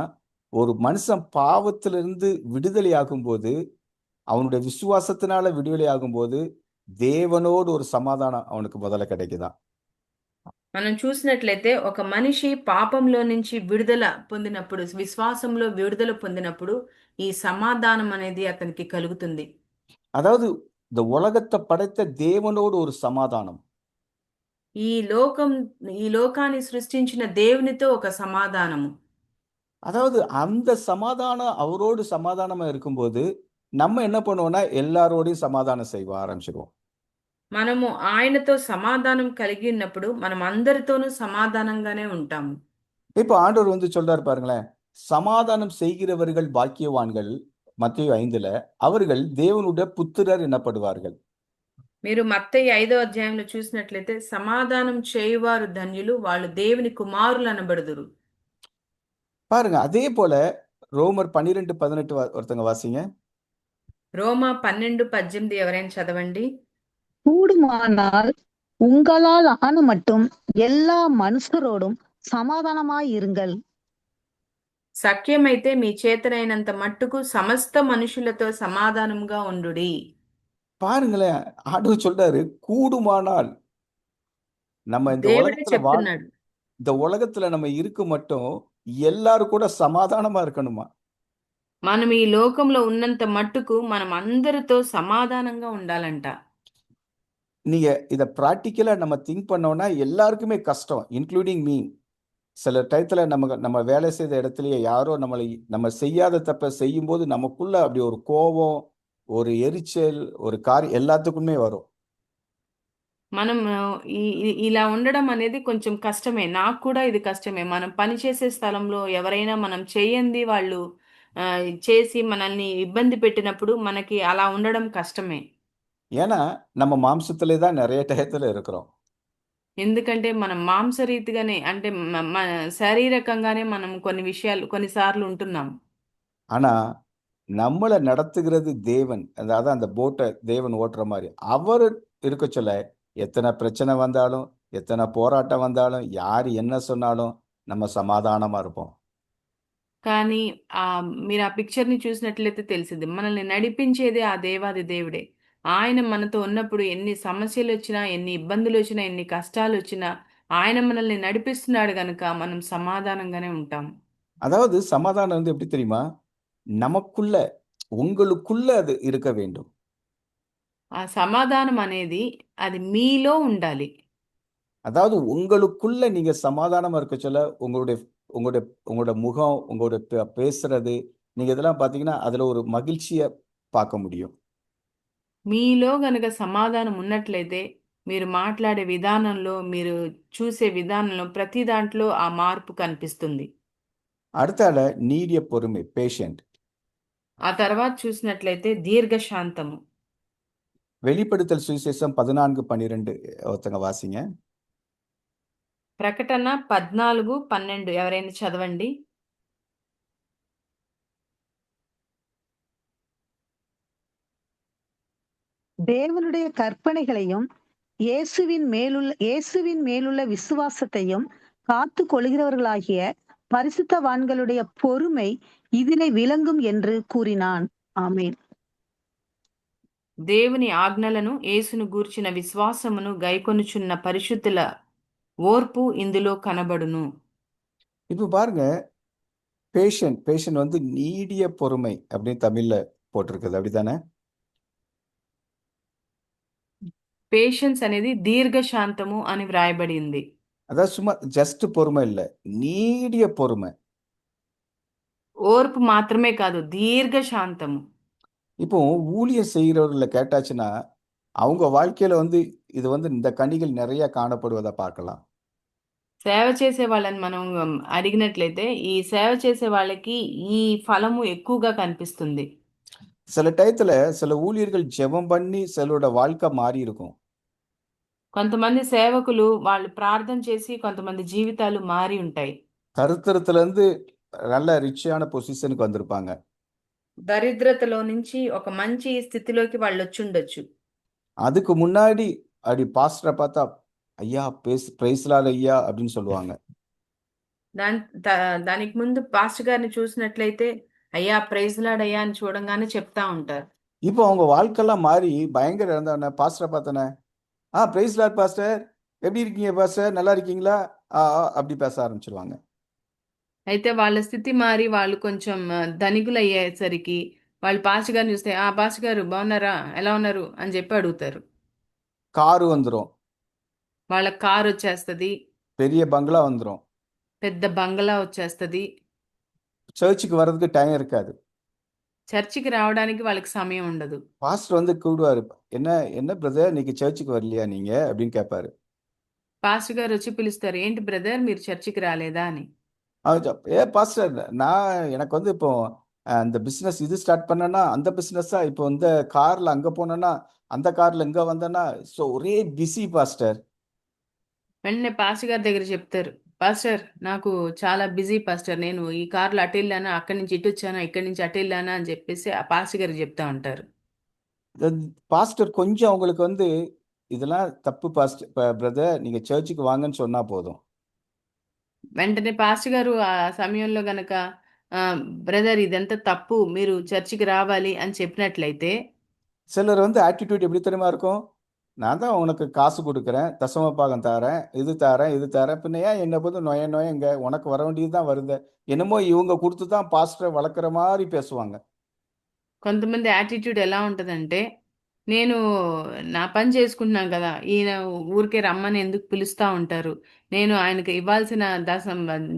ஒரு மனுஷன் பாவத்திலிருந்து விடுதலை ஆகும்போது, அவனுடைய விசுவாசத்தினால விடுதலை ஆகும்போது, தேவனோடு ஒரு சமாதானம் அவனுக்கு முதல்ல கிடைக்குதாம். మనం చూసినట్లయితే ఒక మనిషి పాపంలో నుంచి విడుదల పొందినప్పుడు, విశ్వాసంలో విడుదల పొందినప్పుడు ఈ సమాధానం అనేది అతనికి కలుగుతుంది. அதாவது இந்த உலகத்தை படைத்த தேவனோடு ஒரு சமாதானம். ఈ లోకాన్ని సృష్టించిన దేవునితో ఒక సమాధానము. அதாவது அந்த சமாதானம் அவரோடு சமாதானமா இருக்கும்போது, நம்ம என்ன பண்ணுவோம்னா எல்லாரோடையும் சமாதானம் செய்ய ஆரம்பிச்சிருவோம். మనము ఆయనతో సమాధానం కలిగి ఉన్నప్పుడు మనం అందరితోనూ సమాధానంగానే ఉంటాము. இப்போ ஆண்டவர் வந்து சொல்றாரு பாருங்களேன், சமாதானம் செய்கிறவர்கள் பாக்கியவான்கள், மத்தேயு 5ல அவர்கள் தேவனுடைய புத்திரர் எனப்படுவார்கள். మీరు మత్తయి 5వ అధ్యాయంలో చూసినట్లయితే సమాధానం చేయువారు ధన్యులు, వాళ్ళు దేవుని కుమారులు అనబడుదురు. பாருங்க, அதே போல ரோமர் 12:18 ஒருத்தங்க வாசிங்க. రోమా 12:18 ఎవరైనా చదవండి. கூடுமானால் உங்களால் ஆன மட்டும் எல்லா மனுஷரோடும் சமாதானமாயிருங்கள். సఖ్యమైతే మీ చేతనైనంత మట్టుకు సమస్త మనుషులతో సమాధానముగా ఉండుడి. பாருங்களேன், ஆண்டவர் சொல்றாரு கூடுமானால். நம்ம இந்த దేవుడే உலகத்துல చెప్తున్నాడు. இந்த உலகத்துல நம்ம இருக்க மட்டும் எல்லாரும் கூட சமாதானமா இருக்கணுமா. మనం ఈ లోకంలో ఉన్నంత మట్టుకు మనం అందరితో సమాధానంగా ఉండాలంట. நீங்க இத பிராக்டிக்கலா நம்ம திங்க் பண்ணோம்னா எல்லாருக்குமே கஷ்டம், இன்க்ளூடிங் மீ. சில டயத்துல நம்ம வேலை செய்த இடத்துலயே யாரோ நம்ம செய்யாத தப்ப செய்யும்போது நமக்குள்ள அப்படி ஒரு கோபம், ஒரு எரிச்சல், ஒரு எல்லாத்துக்குமே வரும். మనం ఇలా ఉండడం అనేది కొంచెం కష్టమే. నాకు కూడా ఇది కష్టమే. మనం పనిచేసే స్థలంలో ఎవరైనా మనం చేయంది వాళ్ళు చేసి మనల్ని ఇబ్బంది పెట్టినప్పుడు మనకి అలా ఉండడం కష్టమే. ஏன்னா நம்ம மாம்சத்திலே தான் நிறைய டயத்துல இருக்கிறோம். ఎందుకంటే మనం మాంసరీతిగానే అంటే శారీరకంగానే మనం కొన్ని విషయాలు కొన్నిసార్లు ఉంటున్నాం. ஆனா நம்மளை நடத்துகிறது தேவன். அதாவது அந்த போட்டை தேவன் ஓட்டுற மாதிரி அவர் இருக்க சொல்ல, எத்தனை பிரச்சனை வந்தாலும், எத்தனை போராட்டம் வந்தாலும், யார் என்ன சொன்னாலும் நம்ம சமாதானமா இருப்போம். కానీ మీరు ఆ పిక్చర్ని చూసినట్లయితే తెలిసింది, మనల్ని నడిపించేదే ఆ దేవాది దేవుడే. ఆయన మనతో ఉన్నప్పుడు ఎన్ని సమస్యలు వచ్చినా, ఎన్ని ఇబ్బందులు వచ్చినా, ఎన్ని కష్టాలు వచ్చినా ఆయన మనల్ని నడిపిస్తున్నాడు గనుక మనం సమాధానంగానే ఉంటాం. அதாவது சமாதானம் வந்து எப்படி தெரியுமா, நமக்குள்ள உங்களுக்குள்ள அது இருக்க வேண்டும். ఆ సమాధానం అనేది అది మీలో ఉండాలి. அதாவது உங்களுக்குள்ள நீங்க சமாதானமா இருக்க சொல்ல, உங்களுடைய உங்களுடைய உங்களோட முகம், உங்களுடைய பேசுறது, நீங்க இதெல்லாம் பாத்தீங்கன்னா அதுல ஒரு மகிழ்ச்சியை பார்க்க முடியும். మీలో గనుక సమాధానం ఉన్నట్లయితే మీరు మాట్లాడే విధానంలో, మీరు చూసే విధానంలో ప్రతి దాంట్లో ఆ మార్పు కనిపిస్తుంది. அடுத்தால நீடிய பொறுமை, பேஷண்ட். ఆ తర్వాత చూసినట్లయితే దీర్ఘశాంతము. வெளிப்படுத்தல் சுவிசேஷம் 14:12 ஒருத்தங்க வாசிங்க. ప్రకటన 14:12 ఎవరైనా చదవండి. தேவனுடைய கற்பனைகளையும் இயேசுவின் மேலுள்ள விசுவாசத்தையும் காத்து கொள்கிறவர்களாகிய பரிசுத்தவான்களுடைய பொறுமை இதிலே விளங்கும் என்று கூறினான். ஆமென். దేవుని ఆజ్ఞలను, యేసును గూర్చిన విశ్వాసమును గైకొనుచున్న పరిశుద్ధుల ఓర్పు ఇందులో కనబడును. இப்ப பாருங்க, பேஷண்ட் வந்து நீடிய பொறுமை அப்படின்னு தமிழ்ல போட்டிருக்குது, அப்படிதானே? పేషెన్స్ అనేది దీర్ఘశాంతము అని వ్రాయబడి ఉంది. அதாவது சும்மா ஜஸ்ட் பொறுமை இல்லை, நீடிய பொறுமை. ఓర్పు మాత్రమే కాదు, దీర్ఘశాంతము. இப்போ ஊழியம் செய்கிறவர்களை கேட்டாச்சுன்னா அவங்க வாழ்க்கையில வந்து இது வந்து இந்த கனிகள் நிறைய காணப்படுவதை பார்க்கலாம். సేవ చేసే వాళ్ళని మనం అడిగినట్లయితే ఈ సేవ చేసే వాళ్ళకి ఈ ఫలము ఎక్కువగా కనిపిస్తుంది. சில டயத்துல சில ஊழியர்கள் ஜெபம் பண்ணி சிலரோட வாழ்க்கை மாறி இருக்கும். కొంతమంది సేవకులు వాళ్ళు ప్రార్థన చేసి కొంతమంది జీవితాలు మారి ఉంటాయి. தரித்திரத்துல இருந்து நல்ல ரிச்சான பொசிஷனுக்கு வந்திருப்பாங்க. దరిద్రతలో నుంచి ఒక మంచి స్థితిలోకి వాళ్ళు వచ్చి ఉండొచ్చు. அதுக்கு முன்னாடி அப்படி பாஸ்டரை பார்த்தா ஐயா பிரைஸ்லால் ஐயா அப்படின்னு சொல்லுவாங்க. దానికి ముందు పాస్టర్ గారిని చూసినట్లయితే అయ్యా ప్రైజ్ లార్డ్ అయ్యా అని చూడంగానే చెప్తా ఉంటారు. இப்போ அவங்க வாழ்க்கையெல்லாம் மாறி பயங்கர இருந்தவன பாஸ்டரை பார்த்தனே, பிரைஸ்லால் பாஸ்டர், எப்படி இருக்கீங்க பாஸ்டர், நல்லா இருக்கீங்களா, அப்படி பேச ஆரம்பிச்சிருவாங்க. అయితే వాళ్ళ స్థితి మారి వాళ్ళు కొంచెం ధనికులు అయ్యేసరికి వాళ్ళు పాస్టర్ గారిని చూస్తే పాస్టర్ గారు బాగున్నారా, ఎలా ఉన్నారు అని చెప్పి అడుగుతారు. காரு வந்துடும், వాళ్ళ కారు వచ్చేస్తుంది, பெரிய பங்களா வந்துடும், పెద్ద బంగ్లా వచ్చేస్తుంది, சர்ச்சுக்கு வர்றதுக்கு டைம் இருக்காது. చర్చికి రావడానికి వాళ్ళకి సమయం ఉండదు. பாஸ்டர் வந்து கூப்பிடுவாரு, என்ன என்ன பிரதர் இன்னைக்கு சர்ச்சுக்கு வரலையா நீங்க அப்படின்னு கேட்பாரு. పాస్టర్ గారు వచ్చి పిలుస్తారు, ఏంటి బ్రదర్ మీరు చర్చికి రాలేదా అని. பாஸ்டர் எனக்கு வந்து இப்போ அந்த பிசினஸ் இது ஸ்டார்ட் பண்ணேன்னா அந்த பிசினஸா, இப்போ இந்த கார்ல அங்க போனேன்னா அந்த கார்ல இங்க வந்தேன்னா, ஸோ ஒரே பிஸி பாஸ்டர். వెంటనే పాస్టర్ గారి దగ్గర చెప్తారు, పాస్టర్ నాకు చాలా బిజీ పాస్టర్, నేను ఈ కార్లో అటు వెళ్ళానా, అక్కడి నుంచి ఇటు వచ్చానా, ఇక్కడి నుంచి అటు వెళ్ళానా అని చెప్పేసి ఆ పాస్టర్ గారికి చెప్తా ఉంటారు. பாஸ்டர் கொஞ்சம் அவங்களுக்கு வந்து இதெல்லாம் தப்பு பாஸ்டர் பிரதர், நீங்க சர்ச்சுக்கு வாங்கன்னு சொன்னா போதும். వెంటనే పాస్టర్ గారు ఆ సమయంలో గనక బ్రదర్ ఇదంతా తప్పు, మీరు చర్చికి రావాలి అని చెప్పినట్లయితే சிலர் வந்து ஆட்டிடியூட் எப்படி தெரியுமா இருக்கும், நான் தான் உனக்கு காசு கொடுக்குறேன், தசம பாகம் தரேன், இது தரேன், இது தரேன், பின்ன ஏன் என்னை போது நொயங்க, உனக்கு வர வேண்டியது தான் வருது, என்னமோ இவங்க கொடுத்து தான் பாஸ்டரை வளர்க்குற மாதிரி பேசுவாங்க. కొంతమంది యాటిట్యూడ్ ఎలా ఉంటుందంటే, నేను నా పని చేసుకుంటున్నాను కదా, ఈయన ఊరికే రమ్మని ఎందుకు పిలుస్తూ ఉంటారు, నేను ఆయనకి ఇవ్వాల్సిన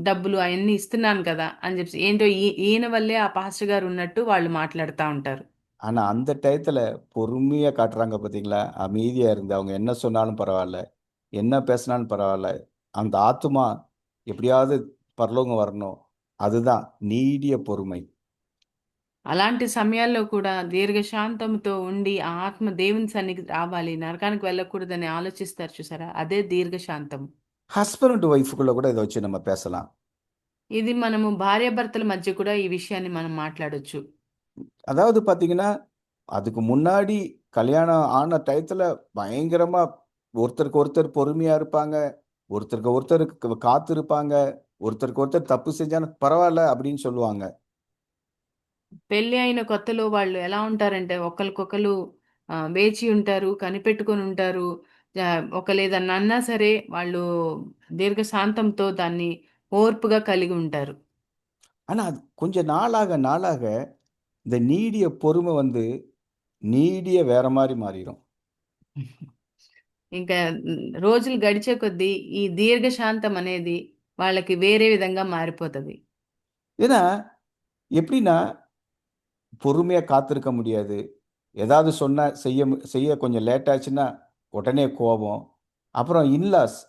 డబ్బులు అవన్నీ ఇస్తున్నాను కదా అని చెప్పి ఏంటో ఈయన వల్లే ఆ పాస్టర్ గారు ఉన్నట్టు వాళ్ళు మాట్లాడుతూ ఉంటారు. ஆனா அந்த டயத்துல பொறுமையா காட்டுறாங்க பாத்தீங்களா, அமைதியா இருந்து அவங்க என்ன சொன்னாலும் பரவாயில்ல, என்ன பேசினாலும் பரவாயில்ல, அந்த ஆத்துமா எப்படியாவது பரலோகம் வரணும், அதுதான் நீடிய பொறுமை. అలాంటి సమయాల్లో కూడా దీర్ఘశాంతంతో ఉండి ఆ ఆత్మ దేవుని సన్నిధికి రావాలి, నరకానికి వెళ్ళకూడదని ఆలోచిస్తారు చూసారా, అదే దీర్ఘశాంతం. ஹஸ்பண்ட் ஒய்ஃபுக்குள்ள கூட இதை வச்சு நம்ம பேசலாம். ఇది మనము భార్యాభర్తల మధ్య కూడా ఈ విషయాన్ని మనం మాట్లాడొచ్చు. அதாவது பாத்தீங்கன்னா அதுக்கு முன்னாடி கல்யாணம் ஆன டயத்துல பயங்கரமா ஒருத்தருக்கு ஒருத்தர் பொறுமையா இருப்பாங்க, ஒருத்தருக்கு ஒருத்தர் காத்து இருப்பாங்க, ஒருத்தருக்கு ஒருத்தர் தப்பு செஞ்சாலும் பரவாயில்ல அப்படின்னு சொல்லுவாங்க. పెళ్లి అయిన కొత్తలో వాళ్ళు ఎలా ఉంటారంటే ఒకరికొకరు వేచి ఉంటారు, కనిపెట్టుకొని ఉంటారు. ఒకరు ఏదన్నా అన్నా సరే వాళ్ళు దీర్ఘశాంతంతో దాన్ని ఓర్పుగా కలిగి ఉంటారు. ஆனா அது கொஞ்சம் நாளாக இந்த நீடிய பொறுமை வந்து நீடிய வேற மாதிரி மாறிடும். ఇంకా రోజులు గడిచే కొద్దీ ఈ దీర్ఘశాంతం అనేది వాళ్ళకి వేరే విధంగా మారిపోతుంది. ஏன்னா எப்படின்னா பொறுமையா காத்திருக்க முடியாது, ஏதாவது சொன்னா செய்ய கொஞ்சம் லேட் ஆச்சுன்னா உடனே கோபம், அப்புறம் இன்லாஸ்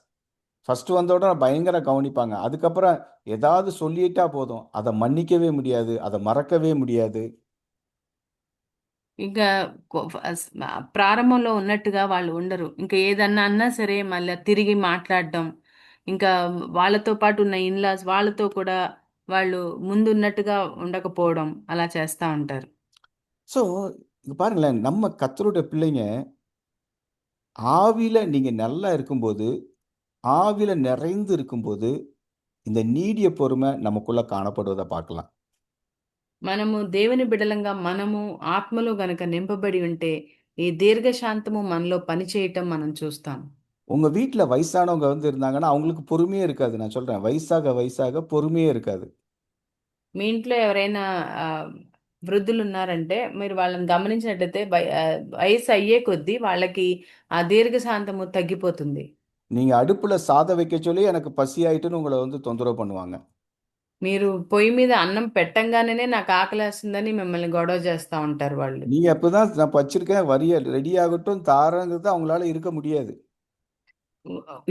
ஃபர்ஸ்ட் வந்த உடனே பயங்கர கவனிப்பாங்க, அதுக்கப்புறம் ஏதாவது சொல்லிட்டா போதும் அதை மன்னிக்கவே முடியாது, அதை மறக்கவே முடியாது. ఇంకా ప్రారంభంలో ఉన్నట్టుగా వాళ్ళు ఉండరు. ఇంకా ఏదన్నా అన్నా సరే మళ్ళీ తిరిగి మాట్లాడడం, ఇంకా వాళ్ళతో పాటు ఉన్న ఇన్లాస్ వాళ్ళతో కూడా వాళ్ళు ముందున్నట్టుగా ఉండకపోవడం అలా చేస్తూ ఉంటారు. ஸோ இது பாருங்களேன், நம்ம கர்த்தருடைய பிள்ளைங்க ஆவியில நீங்க நல்லா இருக்கும்போது, ஆவியில நிறைந்து இருக்கும்போது இந்த நீடிய பொறுமை நமக்குள்ள காணப்படுவதை பார்க்கலாம். మనము దేవుని బిడ్డలంగా మనము ఆత్మలో గనక నింపబడి ఉంటే ఈ దీర్ఘశాంతము మనలో పనిచేయటం మనం చూస్తాం. உங்க வீட்டில் வயசானவங்க வந்து இருந்தாங்கன்னா அவங்களுக்கு பொறுமையே இருக்காது. நான் சொல்றேன், வயசாக வயசாக பொறுமையே இருக்காது. మీ ఇంట్లో ఎవరైనా వృద్ధులు ఉన్నారంటే మీరు వాళ్ళని గమనించినట్లయితే వయసు అయ్యే కొద్దీ వాళ్ళకి ఆ దీర్ఘశాంతము తగ్గిపోతుంది. நீங்க அடுப்புல சாதம் வைக்க சொல்லி எனக்கு பசி ஆயிட்டுன்னு உங்களை வந்து தொந்தரவு பண்ணுவாங்க. మీరు పొయ్యి మీద అన్నం పెట్టంగానే నాకు ఆకలేస్తుందని మిమ్మల్ని గొడవ చేస్తా ఉంటారు వాళ్ళు. நீங்க அப்பதான் நான் வச்சிருக்கேன் வரிய ரெடி ஆகட்டும் தாரங்கிறது அவங்களால இருக்க முடியாது.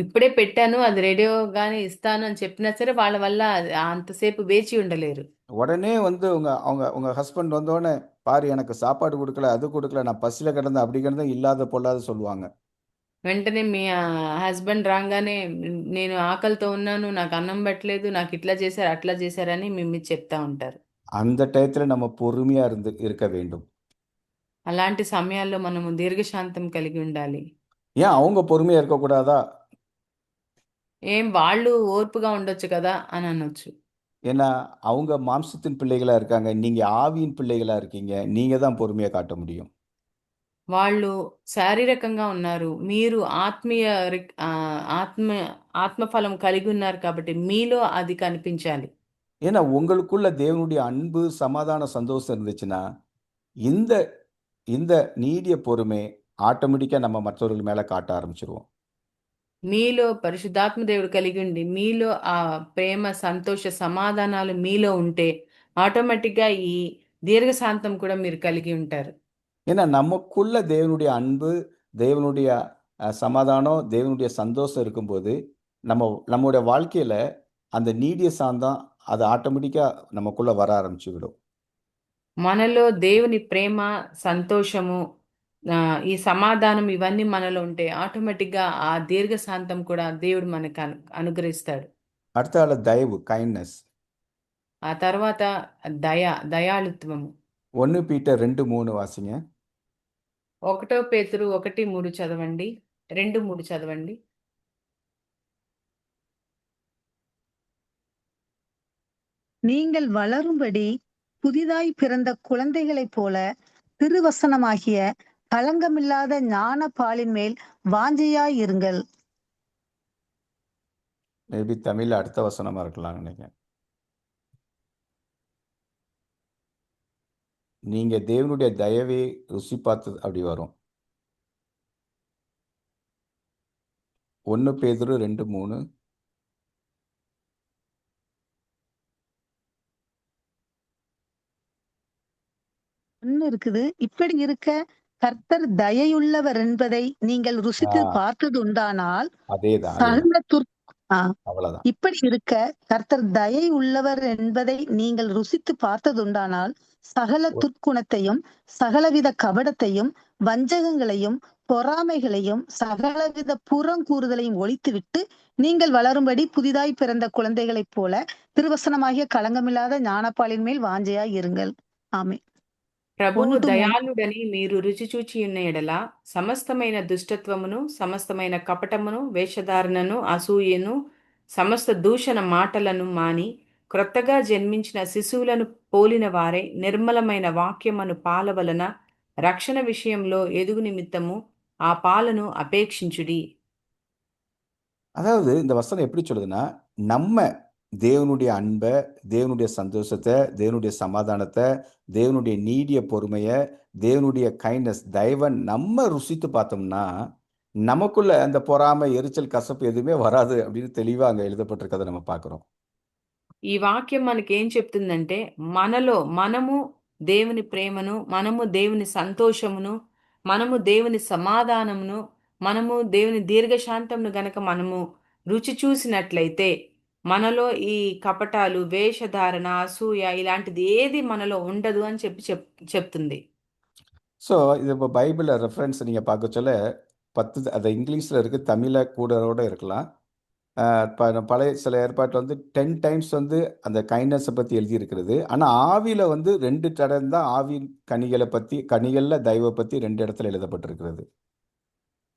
ఇప్పుడే పెట్టాను అది రెడీగానే ఇస్తాను అని చెప్పినా సరే వాళ్ళ వల్ల అంతసేపు వేచి ఉండలేరు. உடனே வந்து உங்க அவங்க உங்க ஹஸ்பண்ட் வந்தோடனே பாரு எனக்கு சாப்பாடு கொடுக்கல அது கொடுக்கல நான் பசியில கிடந்தேன் அப்படி கிடந்தேன் இல்லாத பொல்லாத சொல்லுவாங்க. వెంటనే మీ హస్బెండ్ రాగానే నేను ఆకలితో ఉన్నాను, నాకు అన్నం పెట్టలేదు, నాకు ఇట్లా చేశారు అట్లా చేశారని మీ మీద చెప్తా ఉంటారు. அந்த டயத்துல நம்ம பொறுமையா இருக்க வேண்டும். అలాంటి సమయాల్లో మనము దీర్ఘశాంతం కలిగి ఉండాలి. ஏன் அவங்க பொறுமையா இருக்கக்கூடாதா? ఏం వాళ్ళు ఓర్పుగా ఉండొచ్చు కదా అని అనొచ్చు. ஏன்னா அவங்க மாம்சத்தின் பிள்ளைகளா இருக்காங்க, நீங்க ஆவியின் பிள்ளைகளா இருக்கீங்க, நீங்க தான் பொறுமையா காட்ட முடியும். వాళ్ళు శారీరకంగా ఉన్నారు, మీరు ఆత్మ ఆత్మఫలం కలిగి ఉన్నారు కాబట్టి మీలో అది కనిపించాలి. ஏன்னா உங்களுக்குள்ள தேவனுடைய அன்பு சமாதான சந்தோஷம் இருந்துச்சுன்னா இந்த இந்த நீடிய பொறுமை ஆட்டோமேட்டிக்கா நம்ம மற்றவர்கள் மேல காட்ட ஆரம்பிச்சிருவோம். మీలో పరిశుద్ధాత్మ దేవుడు కలిగి ఉండి మీలో ఆ ప్రేమ సంతోష సమాధానాలు మీలో ఉంటే ఆటోమేటిక్గా ఈ దీర్ఘశాంతం కూడా మీరు కలిగి ఉంటారు. ஏன்னா நமக்குள்ள தேவனுடைய அன்பு, தேவனுடைய சமாதானம், தேவனுடைய சந்தோஷம் இருக்கும்போது நம்முடைய வாழ்க்கையில அந்த நீடிய சாந்தம் அது ஆட்டோமேட்டிக்கா நமக்குள்ள வர ஆரம்பிச்சு விடும். మనలో దేవుని ప్రేమ సంతోషము ఈ సమాధానం ఇవన్నీ మనలో ఉంటే ఆటోమేటిక్గా ఆ దీర్ఘశాంతం కూడా దేవుడు మనకు అనుగ్రహిస్తాడు. அடுத்த ஆள தயவு, கைண்ட்னஸ். ఆ తర్వాత దయాళుత్వము. 1 పీటర్ 2:3 వాసిங்க. 1 పేతురు 1:3 చదవండి, 2:3 చదవండి. நீங்கள் வளரும்படி புதிதாய் பிறந்த குழந்தைகளைப் போல திருவசனமாகிய களங்கமில்லாத ஞான பாலின் மேல் வாஞ்சையாய் இருங்கள். மேபி தமிழ்ல அடுத்த வசனமா இருக்கலாம் நினைக்கிறேன். நீங்க தேவனுடைய தயவை ருசி பார்த்தது அப்படி வரும். 1 பேதுரு 2:3. இருக்குது. இப்படி இருக்க கர்த்தர் தயையுள்ளவர் என்பதை நீங்கள் ருசித்து ஆ. பார்த்தது உண்டானால் அதேதான் சகல அவ்வளவுதான். இப்படி இருக்க கர்த்தர் தயை உள்ளவர் என்பதை நீங்கள் ருசித்து பார்த்ததுண்டானால் சகல துர்க்குணத்தையும் சகலவித கபடத்தையும் வஞ்சகங்களையும் பொறாமைகளையும் சகலவித புறங்கூறுதலையும் ஒழித்துவிட்டு நீங்கள் வளரும்படி புதிதாய் பிறந்த குழந்தைகளைப் போல திருவசனமாகிய களங்கமில்லாத ஞானப்பாலின் மேல் வாஞ்சையாய் இருங்கள். ஆமென். ప్రభును 1:3. దయాళుడని మీరు రుచి చూచి ఉన్న ఎడల సమస్తమైన దుష్టత్వమును సమస్తమైన కపటమును వేషధారణను అసూయను సమస్త దూషణ మాటలను మాని క్రొత్తగా జన్మించిన శిశువులను పోలిన వారే నిర్మలమైన వాక్యమను పాల వలన రక్షణ విషయంలో ఎదుగు నిమిత్తము ఆ పాలను అపేక్షించుడి. அதாவது இந்த வசனம் எப்படி சொல்லுதுன்னா, நம்ம தேவனுடைய அன்பை, தேவனுடைய சந்தோஷத்தை, தேவனுடைய சமாதானத்தை, தேவனுடைய நீடிய பொறுமையை, தேவனுடைய கைண்ட்னஸ் தயவை நம்ம ருசித்து பார்த்தோம்னா நமக்குள்ள அந்த பொறாமை, எரிச்சல், கசப்பு எதுவுமே வராது அப்படின்னு தெளிவா அங்க எழுதப்பட்டிருக்கதை நம்ம பார்க்கிறோம். ఈ వాక్యం మనకి ఏం చెప్తుందంటే మనము దేవుని ప్రేమను, మనము దేవుని సంతోషమును, మనము దేవుని సమాధానమును, మనము దేవుని దీర్ఘశాంతమును గనక మనము రుచి చూసినట్లయితే మనలో ఈ కపటాలు, వేషధారణ, అసూయ ఇలాంటిది ఏది మనలో ఉండదు అని చెప్తుంది. ஸோ இது இப்போ பைபிள ரெஃபரன்ஸ் நீங்கள் பார்க்க சொல்ல 10 அது இங்கிலீஷில் இருக்குது, தமிழில் கூட இருக்கலாம். பழைய சில ஏற்பாட்டில் வந்து 10 டைம்ஸ் வந்து அந்த கைண்ட்னஸை பற்றி எழுதியிருக்கிறது. ஆனால் ஆவியில் வந்து 2 தடம் தான் ஆவியின் கனிகளை பற்றி, கனிகளில் தயவை பற்றி 2 இடத்துல எழுதப்பட்டிருக்கிறது.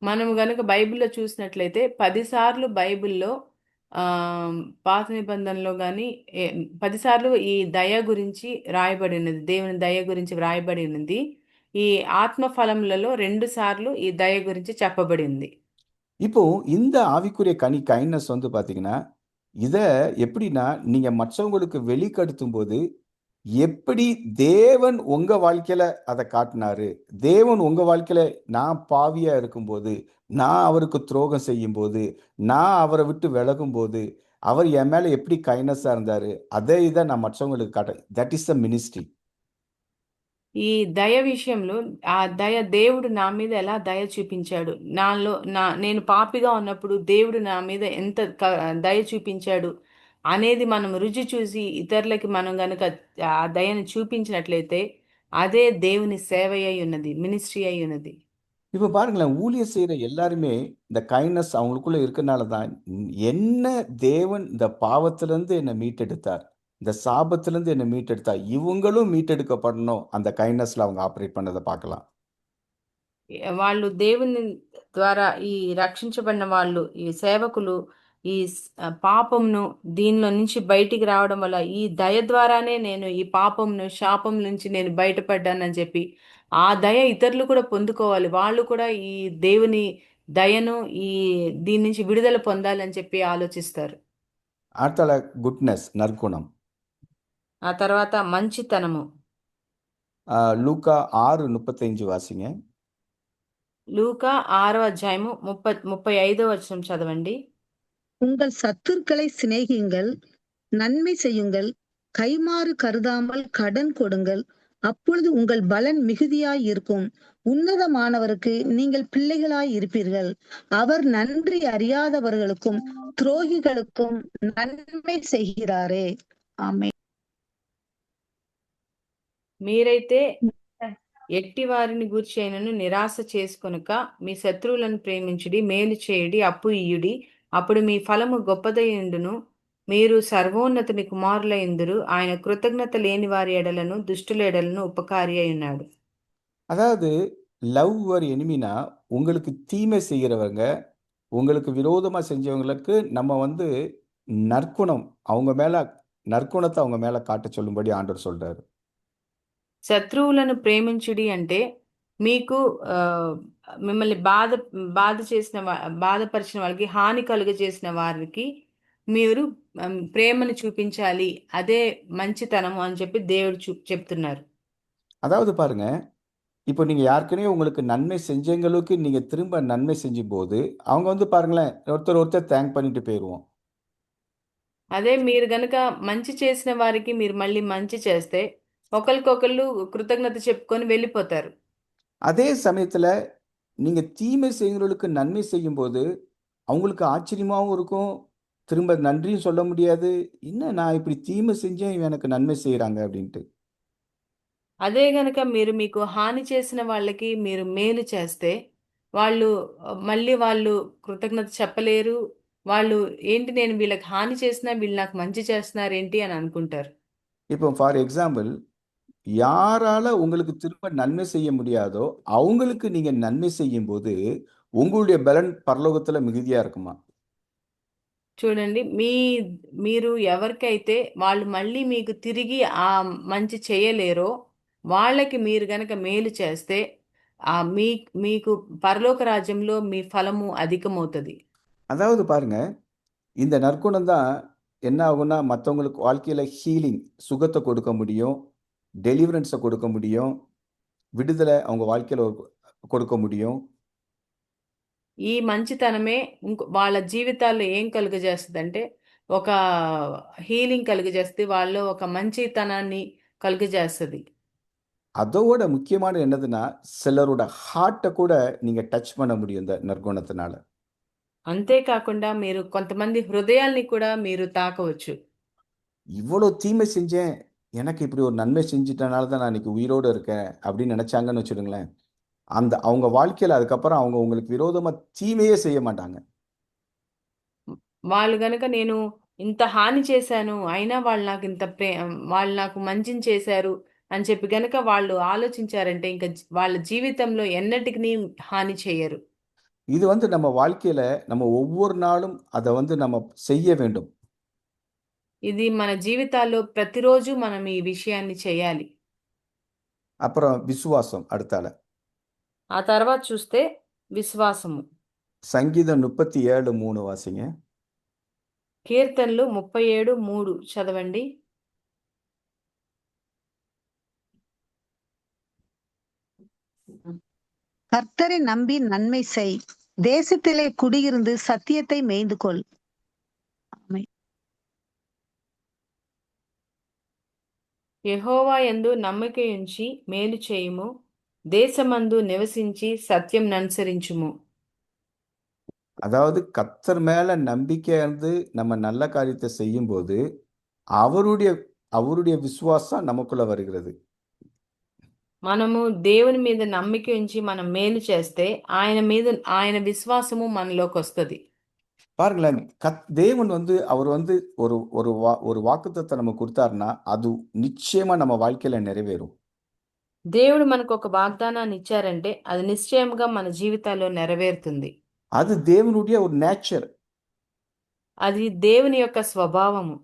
మనము గనుక బైబిల్లో చూసినట్లయితే 10 సార్లు బైబిల్లో పాత నిబంధనలో కానీ 10 సార్లు ఈ దయ గురించి రాయబడి ఉన్నది, దేవుని దయ గురించి వ్రాయబడి ఉన్నది. ఈ ఆత్మ ఫలములలో 2 సార్లు ఈ దయ గురించి చెప్పబడింది. இப்போ இந்த ஆவிக்குரிய கனி கைண்ட்னஸ் வந்து பார்த்தீங்கன்னா இத எப்படின்னா, நீங்க மற்றவங்களுக்கு வெளிப்படுத்தும் போது, எப்படி தேவன் உங்க வாழ்க்கையில அத காட்டினாரு. தேவன் உங்க வாழ்க்கையில நான் பாவியா இருக்கும்போது, நான் அவருக்கு துரோகம் செய்யும்போது, நான் அவர விட்டு விலகும்போது, அவர் என் மேல எப்படி கைண்ட்னஸா இருந்தாரு. அதே இத நான் மற்றவங்களுக்கு காட்டுறேன். That is the ministry. ఈ దయ విషయంలో ఆ దయ దేవుడు నా మీద ఎలా దయ చూపించాడు, నేను పాపిగా ఉన్నప్పుడు దేవుడు నా మీద ఎంత దయ చూపించాడు అనేది మనం రుచి చూసి ఇతరులకి మనం గనుక ఆ దయను చూపించినట్లయితే అదే దేవుని సేవ అయి ఉన్నది, మినిస్ట్రీ అయి ఉన్నది. இப்ப பாருங்களேன், ஊழியம் செய்ற எல்லாருமே இந்த கைண்ட்னஸ் அவங்களுக்குள்ள இருக்கனால தான், என்ன தேவன் இந்த பாவத்திலிருந்து என்ன மீட்டெடுத்தார். இந்த சாபத்திலிருந்து என்ன மீட்டெடுத்தார். இவங்களும் மீட்டெடுக்கப்படணும். அந்த கைண்ட்னஸ்ல அவங்க ஆப்பரேட் பண்ணத பார்க்கலாம். వాళ్ళు దేవుని ద్వారా ఈ రక్షించబడిన వాళ్ళు, ఈ సేవకులు ఈ పాపంను దీనిలో నుంచి బయటికి రావడం వల్ల ఈ దయ ద్వారానే నేను ఈ పాపంను శాపం నుంచి నేను బయటపడ్డానని చెప్పి ఆ దయ ఇతరులు కూడా పొందుకోవాలి. వాళ్ళు కూడా ఈ దేవుని దయను ఈ దీని నుంచి విడుదల పొందాలని చెప్పి ఆలోచిస్తారు. அடுத்தால குட்னஸ், நற்குணம். ఆ తర్వాత మంచితనము. லூக்கா 6:35 வாசிங்க. లూకా 6వ అధ్యాయము 35వ వచనం చదవండి. உங்கள் சத்துருக்களை சிநேகியுங்கள், நன்மை செய்யுங்கள், கைமாறு கருதாமல் கடன் கொடுங்கள், அப்பொழுது உங்கள் பலன் மிகுதியாய் இருக்கும். உன்னதமானவருக்கு நீங்கள் பிள்ளைகளாய் இருப்பீர்கள். அவர் நன்றி அறியாதவர்களுக்கும் துரோகிகளுக்கும் நன்மை செய்கிறாரே. ஆமென். మీరైతే ఎట్టి వారిని గూర్చి అయినను నిరాశ చేసుకొనక మీ శత్రువులను ప్రేమించుడి, మేలు చేయుడి, అప్పు ఇయ్యుడి, అప్పుడు మీ ఫలము గొప్పదయుండును, మీరు సర్వోన్నతుని కుమారులైందురు. ఆయన కృతజ్ఞత లేని వారి ఎడలను దుష్టుల ఎడలను ఉపకారి అయి ఉన్నాడు. அதாவது லவ் யுவர் எனிமினா, உங்களுக்கு தீமை செய்கிறவங்க, உங்களுக்கு விரோதமா செஞ்சவங்களுக்கு நம்ம வந்து நற்குணம் அவங்க மேல நற்குணத்தை அவங்க மேல காட்டச் சொல்லும்படி ஆண்டவர் சொல்றாரு. శత్రువులను ప్రేమించుడి అంటే మీకు మిమ్మల్ని బాధపరిచిన వాళ్ళకి, హాని కలుగజేసిన వారికి మీరు ప్రేమను చూపించాలి. అదే మంచితనము అని చెప్పి దేవుడు చెప్తున్నారు. அதாவது பாருங்க, இப்போ நீங்க யாருக்குனே உங்களுக்கு நன்மை செஞ்சவங்களுக்கு நீங்க திரும்ப நன்மை செஞ்சும்போது, அவங்க வந்து பாருங்களேன், ஒருத்தர் தேங்க் பண்ணிட்டு போயிருவோம். అదే మీరు గనుక మంచి చేసిన వారికి మీరు మళ్ళీ మంచి చేస్తే ఒకరికొకళ్ళు కృతజ్ఞత చెప్పుకొని వెళ్ళిపోతారు. அதே சமயத்துல நீங்க தீமை செய்கிறவங்களுக்கு நன்மை செய்யும்போது, அவங்களுக்கு ஆச்சரியமாவும் இருக்கும். திரும்ப நன்றியும் சொல்ல முடியாது. என்ன நான் இப்படி தீமை செஞ்சேன், இவன் எனக்கு நன்மை செய்றாங்க அப்படின்ட்டு. అదే గనక మీకు హాని చేసిన వాళ్ళకి మీరు మేలు చేస్తే మళ్ళీ వాళ్ళు కృతజ్ఞత చెప్పలేరు. వాళ్ళు ఏంటి నేను వీళ్ళకి హాని చేసినా వీళ్ళు నాకు మంచి చేస్తున్నారేంటి అని అనుకుంటారు. இப்போ ஃபார் எக்ஸாம்பிள், யாரால உங்களுக்கு திரும்ப நன்மை செய்ய முடியாதோ, அவங்களுக்கு நீங்க நன்மை செய்யும்போது, உங்களுடைய பலன் பரலோகத்துல மிகுதியா இருக்குமா? చూడండి, మీరు ఎవరికైతే వాళ్ళు మళ్ళీ మీకు తిరిగి ఆ మంచి చేయలేరో వాళ్ళకి మీరు గనక మేలు చేస్తే మీకు పరలోక రాజ్యంలో మీ ఫలము అధికమవుతుంది. அதாவது பாருங்க, இந்த நற்குணம் தான் என்ன ஆகும்னா, மத்தவங்களுக்கு வாழ்க்கையில ஹீலிங், சுகத்தை கொடுக்க முடியும், டெலிவரன்ஸை கொடுக்க முடியும், விடுதலை அவங்க வாழ்க்கையில கொடுக்க முடியும். ఈ మంచితనమే వాళ్ళ జీవితాల్లో ఏం కలుగజేస్తుందంటే ఒక హీలింగ్ కలుగజేస్తుంది, వాళ్ళు ఒక మంచితనాన్ని కలుగజేస్తుంది. அதோட முக்கியமான என்னதுன்னா, சிலரோட ஹார்ட்டை கூட நீங்க டச் பண்ண முடியும் இந்த நற்குணத்தினால. అంతేకాకుండా మీరు కొంతమంది హృదయాల్ని కూడా మీరు తాకవచ్చు. இவ்வளோ தீமை செஞ்சேன், எனக்கு இப்படி ஒரு நன்மை செஞ்சிட்டனால தான் நான் இன்னைக்கு உயிரோடு இருக்கேன் அப்படின்னு நினைச்சாங்கன்னு வச்சுடுங்களேன், அவங்க வாழ்க்கையில அதுக்கப்புறம் அவங்க உங்களுக்கு விரோதமா தீமையே செய்ய மாட்டாங்க. వాళ్ళు గనుక నేను ఇంత హాని చేశాను అయినా వాళ్ళు నాకు వాళ్ళు నాకు మంచిని చేశారు అని చెప్పి గనుక వాళ్ళు ఆలోచించారంటే ఇంకా వాళ్ళ జీవితంలో ఎన్నటికి హాని చేయరు. இது வந்து நம்ம வாழ்க்கையில நம்ம ஒவ்வொரு நாளும் அதை வந்து நம்ம செய்ய வேண்டும். ఇది మన జీవితాల్లో ప్రతిరోజు మనం ఈ విషయాన్ని చేయాలి. அப்புறம் விசுவாசம் அடுத்தால. ఆ తర్వాత చూస్తే విశ్వాసము. சங்கீதம் 37:3 வாசிங்க. కీర్తనలు 37:3 చదవండి. கர்த்தரை நம்பி நன்மை செய், தேசத்திலே குடியிருந்து சத்தியத்தை மேய்ந்து கொள். ஆமென். యెహోవా యందు నమ్మికయుంచి మేలు చేయుము, దేశమందు నివసించి సత్యం ననుసరించుము. அதாவது கர்த்தர் மேல நம்பிக்கை இருந்து நம்ம நல்ல காரியத்தை செய்யும்போது அவருடைய அவருடைய விசுவாசம் நமக்குள்ள வருகிறது. మనము దేవుని మీద నమ్మిక ఉంచి మనం మేలు చేస్తే ఆయన విశ్వాసము మనలోకి వస్తుంది. பாருங்களேன், தேவன் அவர் ஒரு வாக்குத்தத்தத்தை நம்ம கொடுத்தாருன்னா அது நிச்சயமா நம்ம வாழ்க்கையில நிறைவேறும். దేవుడు మనకు ఒక వాగ్దానాన్ని ఇచ్చారంటే అది నిశ్చయంగా మన జీవితాల్లో నెరవేరుతుంది. அது தேவனுடைய ஒரு நேச்சர். అది దేవుని యొక్క స్వభావము.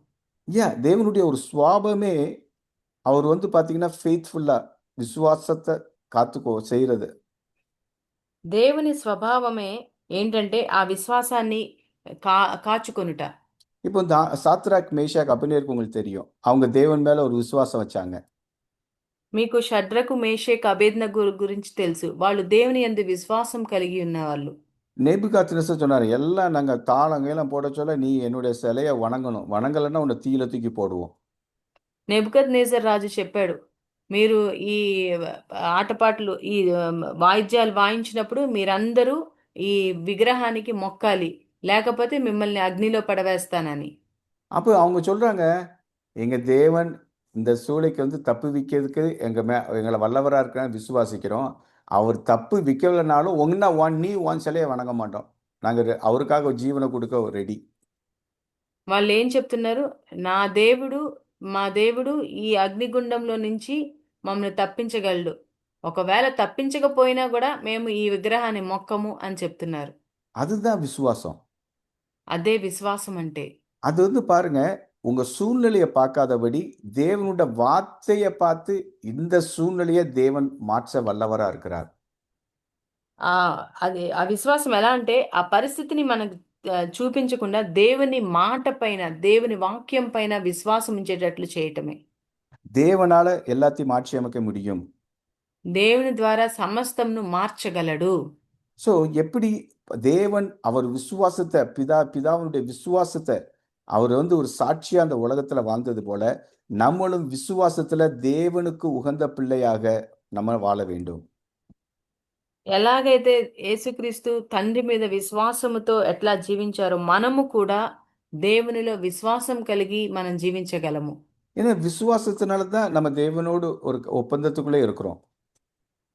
தேவனுடைய ஒரு சுவாபமே அவர் பாத்தீங்கன்னா ஃபெய்த்ஃபுல்லா விசுவாசத்தை செய்யறது. దేవుని స్వభావమే ఏంటంటే ఆ విశ్వాసాన్ని కాచుకొనుట. இப்போ இந்த சாத்ராக் மேஷாக் அபிநேருக்கு உங்களுக்கு தெரியும், அவங்க தேவன் மேல ஒரு விசுவாசம் வச்சாங்க. మీకు షడ్రకు మేషేక్ అబేద్నగో గురించి తెలుసు. వాళ్ళు దేవుని యందు విశ్వాసం కలిగి ఉన్నవాళ్ళు. நேபுகாத்நேசர் சொன்னாரு, எல்லாம் நாங்க தாளங்கெல்லாம் போட சொல்ல நீ என்னுடைய சிலையை வணங்கணும், வணங்கலைன்னா உன்னை தீயில தூக்கி போடுவோம். నెబుకద్నెజర్ రాజు చెప్పాడు, మీరు ఈ ఆటపాటలు ఈ వాయిద్యాలు వాయించినప్పుడు మీరందరూ ఈ విగ్రహానికి మొక్కాలి, లేకపోతే మిమ్మల్ని అగ్నిలో పడవేస్తానని. அப்போ அவங்க சொல்றாங்க, எங்க தேவன் இந்த சூளைக்கு தப்பு விற்கிறதுக்கு எங்களை வல்லவரா இருக்கான்னு விசுவாசிக்கிறோம். அவர் தப்பு விற்கலைனாலும் நீ உன் சிலையை வணங்க மாட்டோம், நாங்க அவருக்காக ஜீவனை கொடுக்க ரெடி. వాళ్ళు ఏం చెప్తున్నారు? మా దేవుడు ఈ అగ్నిగుండంలో నుంచి మమ్మల్ని తప్పించగలడు, ఒకవేళ తప్పించకపోయినా కూడా మేము ఈ విగ్రహాన్ని మొక్కము అని చెప్తున్నారు. அதுதான் விசுவாசம். అదే విశ్వాసం అంటే. அது பாருங்க, உங்க சூழ்நிலையை பார்க்காதபடி தேவனுடைய வார்த்தையை பார்த்து இந்த சூழ்நிலையை தேவன் மாற்ற வல்லவரா இருக்கிறார். అది ఆ విశ్వాసం ఎలా అంటే ఆ పరిస్థితిని మనకు చూపించకుండా దేవుని మాట పైన, దేవుని వాక్యం పైన విశ్వాసం ఉంచేటట్లు చేయటమే. தேவனால எல்லாத்தையும் மாற்றி அமைக்க முடியும். దేవుని ద్వారా సమస్తంను మార్చగలడు. ஸோ எப்படி தேவன் அவர் விசுவாசத்தை பிதாவினுடைய விசுவாசத்தை அவர் ஒரு சாட்சியா அந்த உலகத்துல வாழ்ந்தது போல நம்மளும் விசுவாசத்துல தேவனுக்கு உகந்த பிள்ளையாக நம்ம வாழ வேண்டும். ఎలాగైతే యేసుక్రీస్తు తండ్రి మీద విశ్వాసముతో ఎట్లా జీవించారో మనము కూడా దేవునిలో విశ్వాసం కలిగి మనం జీవించగలము. ஏன்னா விசுவாசத்தினால தான் நம்ம தேவனோடு ஒரு ஒப்பந்தத்துக்குள்ளே இருக்கிறோம்.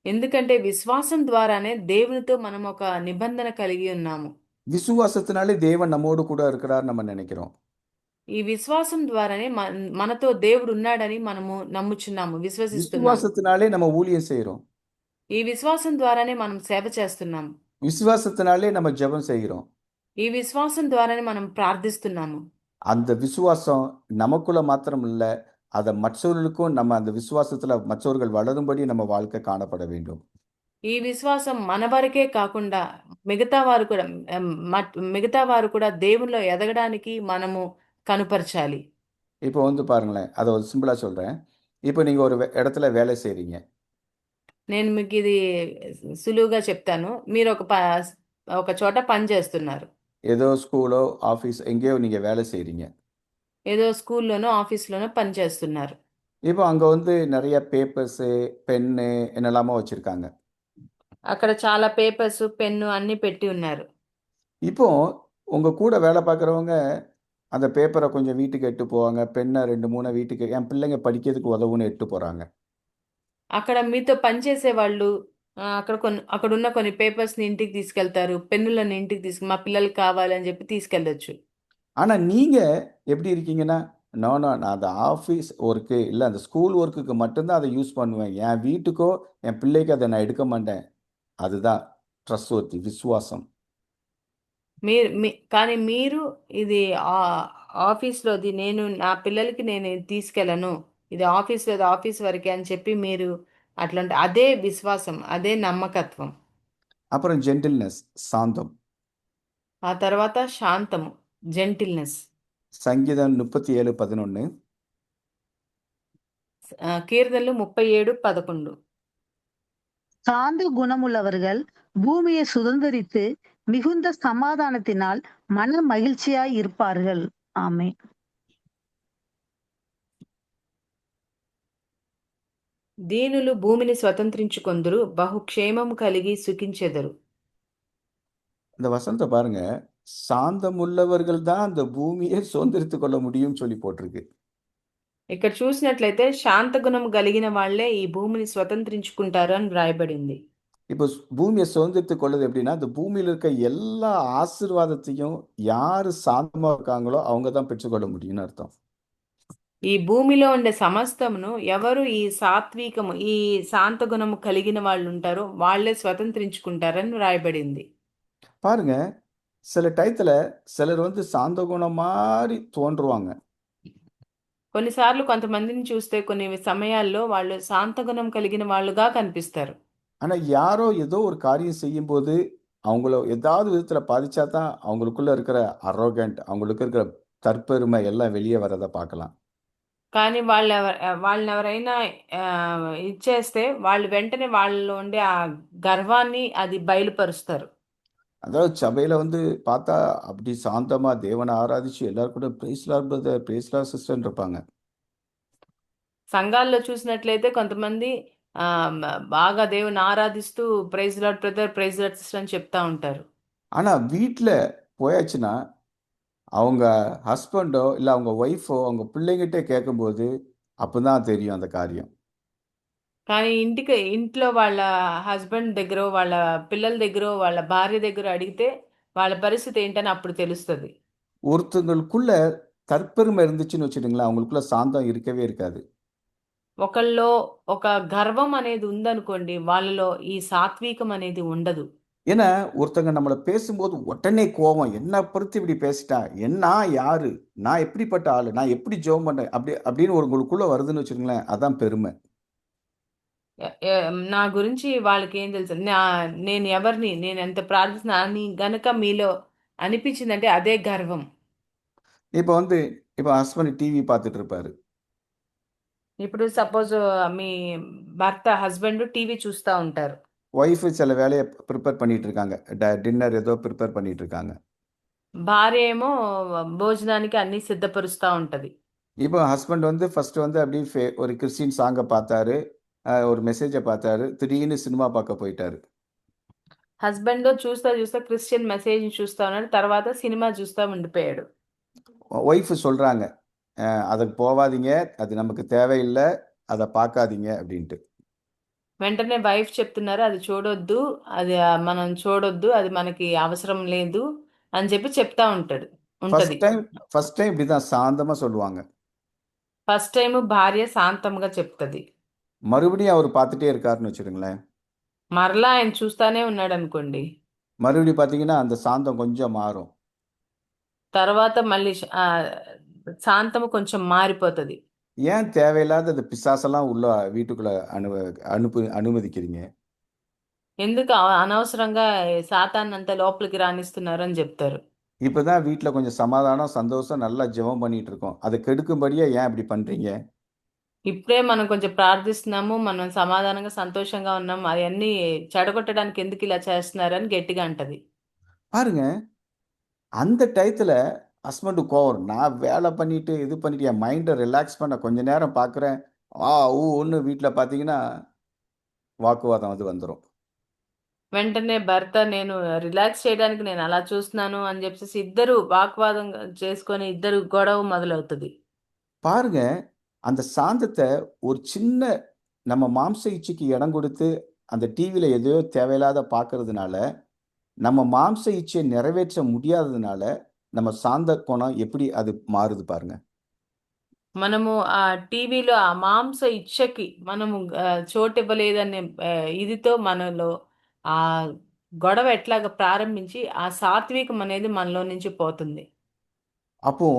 ఎందుకంటే విశ్వాసం ద్వారానే దేవునితో మనం ఒక నిబంధన కలిగి ఉన్నాము. விசுவாசத்தினாலே தேவன் நம்மோடு கூட இருக்கிறார் நம்ம நினைக்கிறோம். ఈ విశ్వాసం ద్వారానే మనతో దేవుడు ఉన్నాడని మనము నమ్ముచున్నాము, విశ్వసిస్తున్నాము. விசுவாசத்தினாலே நம்ம ஊழியம் செய்கிறோம். ఈ విశ్వాసం ద్వారానే మనం సేవ చేస్తున్నాము. விசுவாசத்தினாலே நம்ம ஜெபம் செய்கிறோம். ఈ విశ్వాసం ద్వారానే మనం ప్రార్థిస్తున్నాము. அந்த விசுவாசம் நமக்குள்ள மாத்திரம் இல்ல, அதை மற்றவர்களுக்கும் நம்ம அந்த விசுவாசத்துல மற்றவர்கள் வளரும்படி நம்ம வாழ்க்கை காணப்பட வேண்டும். ఈ విశ్వాసం మన వరకే కాకుండా మిగతా వారు కూడా దేవునిలో ఎదగడానికి మనము కనుపరచాలి. இப்போ பாருங்களேன், அதை ஒரு சிம்பிளா சொல்றேன். இப்போ நீங்க ஒரு இடத்துல வேலை செய்றீங்க. నేను మీకు ఇది సులువుగా చెప్తాను. మీరు ఒక చోట పని చేస్తున్నారు. ஏதோ ஸ்கூலோ ஆஃபீஸ் எங்கேயோ நீங்க வேலை செய்றீங்க. ఏదో స్కూల్లోనో ఆఫీస్లోనో పని చేస్తున్నారు. இப்போ அங்க நிறைய பேப்பர்ஸ், பென்னு என்னெல்லாமோ வச்சிருக்காங்க. అక్కడ చాలా పేపర్స్, పెన్ను అన్ని పెట్టి ఉన్నారు. இப்போ உங்க கூட வேலை பார்க்குறவங்க அந்த பேப்பரை கொஞ்சம் வீட்டுக்கு எட்டு போவாங்க, பெண்ணை 2-3 வீட்டுக்கு என் பிள்ளைங்க படிக்கிறதுக்கு உதவுன்னு எட்டு போறாங்க. అక్కడ మీతో పనిచేసే వాళ్ళు అక్కడున్న కొన్ని పేపర్స్ని ఇంటికి తీసుకెళ్తారు, పెన్నులను ఇంటికి మా పిల్లలకి కావాలని చెప్పి తీసుకెళ్ళొచ్చు. ஆனா நீங்க எப்படி இருக்கீங்கன்னா, நான் அந்த ஆஃபீஸ் ஒர்க்கு இல்லை அந்த ஸ்கூல் ஒர்க்குக்கு மட்டும்தான் அதை யூஸ் பண்ணுவேன், என் வீட்டுக்கோ என் பிள்ளைக்கு அதை நான் எடுக்க மாட்டேன். அதுதான் ட்ரஸ்ட்வர்த்தி, விசுவாசம். కానీ మీరు ఇది ఆఫీస్లోది నేను నా పిల్లలకి నేను తీసుకెళ్ళను, ఇది ఆఫీస్లోది ఆఫీస్ వరకే అని చెప్పి మీరు అట్లాంటి అదే విశ్వాసం, అదే నమ్మకత్వం. அப்புறம் ஜென்டில்னஸ், சாந்தம். ఆ తర్వాత శాంతము, జెంటిల్నెస్. சங்கீதம் 37:11. కీర్తనలు 37:11. சாந்த குணமுள்ளவர்கள் பூமியை சுதந்தரித்து மிகுந்த சமாதானத்தினால் மன மகிழ்ச்சியாய் இருப்பார்கள். ஆமென். దీనులు భూమిని స్వతంత్రించుకొందురు, బహుక్షేమము కలిగి సుఖించెదరు. இந்த வசனத்தை பாருங்க, சாந்தமுள்ளவர்கள் தான் அந்த பூமியை சுதந்திரித்து கொள்ள முடியும்னு சொல்லி போட்டிருக்கு. ఇక్కడ చూసినట్లయితే శాంత గుణం కలిగిన వాళ్ళే ఈ భూమిని స్వతంత్రించుకుంటారు అని వ్రాయబడింది. இப்போ பூமியை சுதந்திரித்து கொள்வது எப்படின்னா, அந்த பூமியில இருக்க எல்லா ஆசீர்வாதத்தையும் யாரு சாந்தமா இருக்காங்களோ அவங்க தான் பெற்றுக்கொள்ள முடியும்னு அர்த்தம். ఈ భూమిలో ఉండే సమస్తమును ఎవరు ఈ సాత్వికము ఈ శాంత గుణము కలిగిన వాళ్ళు ఉంటారో వాళ్ళే స్వతంత్రించుకుంటారని వ్రాయబడింది. பாருங்க, சில டயத்துல சிலர் வந்து சாந்த குணம் மாதிரி தோன்றுவாங்க. కొన్నిసార్లు కొంతమందిని చూస్తే కొన్ని సమయాల్లో వాళ్ళు శాంత గుణం కలిగిన వాళ్ళుగా కనిపిస్తారు. ஆனா யாரோ ஏதோ ஒரு காரியம் செய்யும்போது அவங்கள ஏதாவது விதத்துல பாதிச்சா தான் அவங்களுக்குள்ள இருக்கிற அரோகண்ட், அவங்களுக்கு இருக்கிற தற்பெருமை எல்லாம் வெளியே வரதை பார்க்கலாம். కానీ వాళ్ళని ఎవరైనా ఇచ్చేస్తే వాళ్ళు వెంటనే వాళ్ళలో ఉండే ఆ గర్వాన్ని అది బయలుపరుస్తారు. அதாவது சபையில வந்து பார்த்தா அப்படி சாந்தமா தேவனை ஆராதிச்சு எல்லாரும் கூட praise Lord brother, praise Lord sister இருப்பாங்க. సంఘాల్లో చూసినట్లయితే కొంతమంది బాగా దేవుని ఆరాధిస్తూ praise Lord brother, praise Lord sister అని చెప్తా ఉంటారు. ஆனா வீட்டுல போயாச்சுன்னா அவங்க ஹஸ்பண்டோ இல்லை அவங்க ஒய்ஃபோ அவங்க பிள்ளைங்கிட்டே கேட்கும்போது அப்பதான் தெரியும் அந்த காரியம். కానీ ఇంట్లో వాళ్ళ హస్బెండ్ దగ్గర, వాళ్ళ పిల్లల దగ్గర, వాళ్ళ భార్య దగ్గర అడిగితే వాళ్ళ పరిస్థితి ఏంటని అప్పుడు తెలుస్తుంది. ஒருத்தங்களுக்குள்ள தற்பெருமை இருந்துச்சுன்னு வச்சுட்டுங்களேன், அவங்களுக்குள்ள சாந்தம் இருக்கவே இருக்காது. ఒకళ్ళలో ఒక గర్వం అనేది ఉందనుకోండి, వాళ్ళలో ఈ సాత్వికం అనేది ఉండదు. ஏன்னா ஒருத்தங்க நம்மளை பேசும்போது உடனே கோபம், என்ன பொறுத்து இப்படி பேசிட்டா, என்ன யாரு, நான் எப்படிப்பட்ட ஆளு, நான் எப்படி ஜெபம் பண்ணேன் அப்படின்னு உங்களுக்குள்ள வருதுன்னு வச்சுக்கோங்களேன், அதான் பெருமை. నా గురించి వాళ్ళకి ఏం తెలుసు, నేను ఎవరిని, నేను ఎంత ప్రార్థిస్తున్నా అని గనక మీలో అనిపించిందంటే అదే గర్వం. இப்போ ஹஸ்பண்ட் டிவி பார்த்துட்டு இருப்பாரு. ఇప్పుడు సపోజ్ మీ భర్త హస్బెండ్ టీవీ చూస్తూ ఉంటారు. ஒய்ஃபு சில வேலையை ப்ரிப்பேர் பண்ணிட்டு இருக்காங்க, டின்னர் ஏதோ ப்ரிப்பேர் பண்ணிட்டு இருக்காங்க. భార్య ఏమో భోజనానికి అన్ని సిద్ధపరుస్తూ ఉంటది. இப்போ ஹஸ்பண்ட் வந்து ஃபர்ஸ்ட் வந்து அப்படியே ஒரு கிறிஸ்டின் சாங்கை பார்த்தாரு, ஒரு மெசேஜை பார்த்தாரு, திடீர்னு சினிமா பார்க்க போயிட்டாரு. హస్బెండ్ చూస్తా చూస్తా క్రిస్టియన్ మెసేజ్ చూస్తా ఉన్నాడు, తర్వాత సినిమా చూస్తా ఉండిపోయాడు. ஒய்ஃபு சொல்றாங்க, அதுக்கு போகாதீங்க, அது நமக்கு தேவையில்லை, அதை பார்க்காதீங்க அப்படின்ட்டு. వెంటనే వైఫ్ చెప్తున్నారు, అది చూడొద్దు, అది మనం చూడొద్దు, అది మనకి అవసరం లేదు అని చెప్పి చెప్తా ఉంటది. ஃபர்ஸ்ட் டைம் இப்படிதான் சாந்தமா சொல்லுவாங்க. ఫస్ట్ టైం భార్య శాంతంగా చెప్తుంది. மறுபடியும் அவர் பார்த்துட்டே இருக்காருன்னு வச்சுக்கோங்களேன், మరలా ఆయన చూస్తానే ఉన్నాడు అనుకోండి, மறுபடியும் பார்த்தீங்கன்னா அந்த சாந்தம் கொஞ்சம் மாறும். తర్వాత మళ్ళీ శాంతము కొంచెం మారిపోతుంది. ஏன் தேவையில்லாத அந்த பிசாசெல்லாம் உள்ள வீட்டுக்குள்ள அனுமதிக்கிறீங்க? ఎందుకు అనవసరంగా సాతాన్ని అంతా లోపలికి రానిస్తున్నారు అని చెప్తారు. இப்பதான் வீட்டுல கொஞ்சம் சமாதானம், சந்தோஷம், நல்லா ஜெபம் பண்ணிட்டு இருக்கோம், அதை கெடுக்கும்படியா ஏன் இப்படி பண்றீங்க? ఇప్పుడే మనం కొంచెం ప్రార్థిస్తున్నాము, మనం సమాధానంగా సంతోషంగా ఉన్నాం, అవన్నీ చెడగొట్టడానికి ఎందుకు ఇలా చేస్తున్నారని గట్టిగా అంటది. பாருங்க, அந்த டயத்துல ஹஸ்பண்டு கோவம், நான் வேலை பண்ணிட்டு இது பண்ணிட்டு என் மைண்டை ரிலாக்ஸ் பண்ண கொஞ்ச நேரம் பார்க்குறேன், ஒன்று வீட்டில் பார்த்தீங்கன்னா வாக்குவாதம் அது வந்துடும். వెంటనే భర్త నేను రిలాక్స్ చేయడానికి నేను అలా చూస్తున్నాను అని చెప్పేసి ఇద్దరు వాగ్వాదం చేసుకొని ఇద్దరు గొడవ మొదలవుతుంది. பாருங்க, அந்த சாந்தத்தை ஒரு சின்ன நம்ம மாம்ச இச்சைக்கு இடம் கொடுத்து அந்த டிவியில் எதையோ தேவையில்லாத பார்க்கறதுனால, நம்ம மாம்ச இச்சையை நிறைவேற்ற முடியாததுனால நம்ம சாந்த கோணம் எப்படி அது மாறுது பாருங்க. మనము ఆ టీవీలో ఆ మాంస ఇచ్చకి మనము చోటు ఇవ్వలేదనే ఇదితో మనలో ఆ గొడవ ఎట్లాగ ప్రారంభించి ఆ సాత్వికం అనేది మనలో నుంచి పోతుంది. அப்போ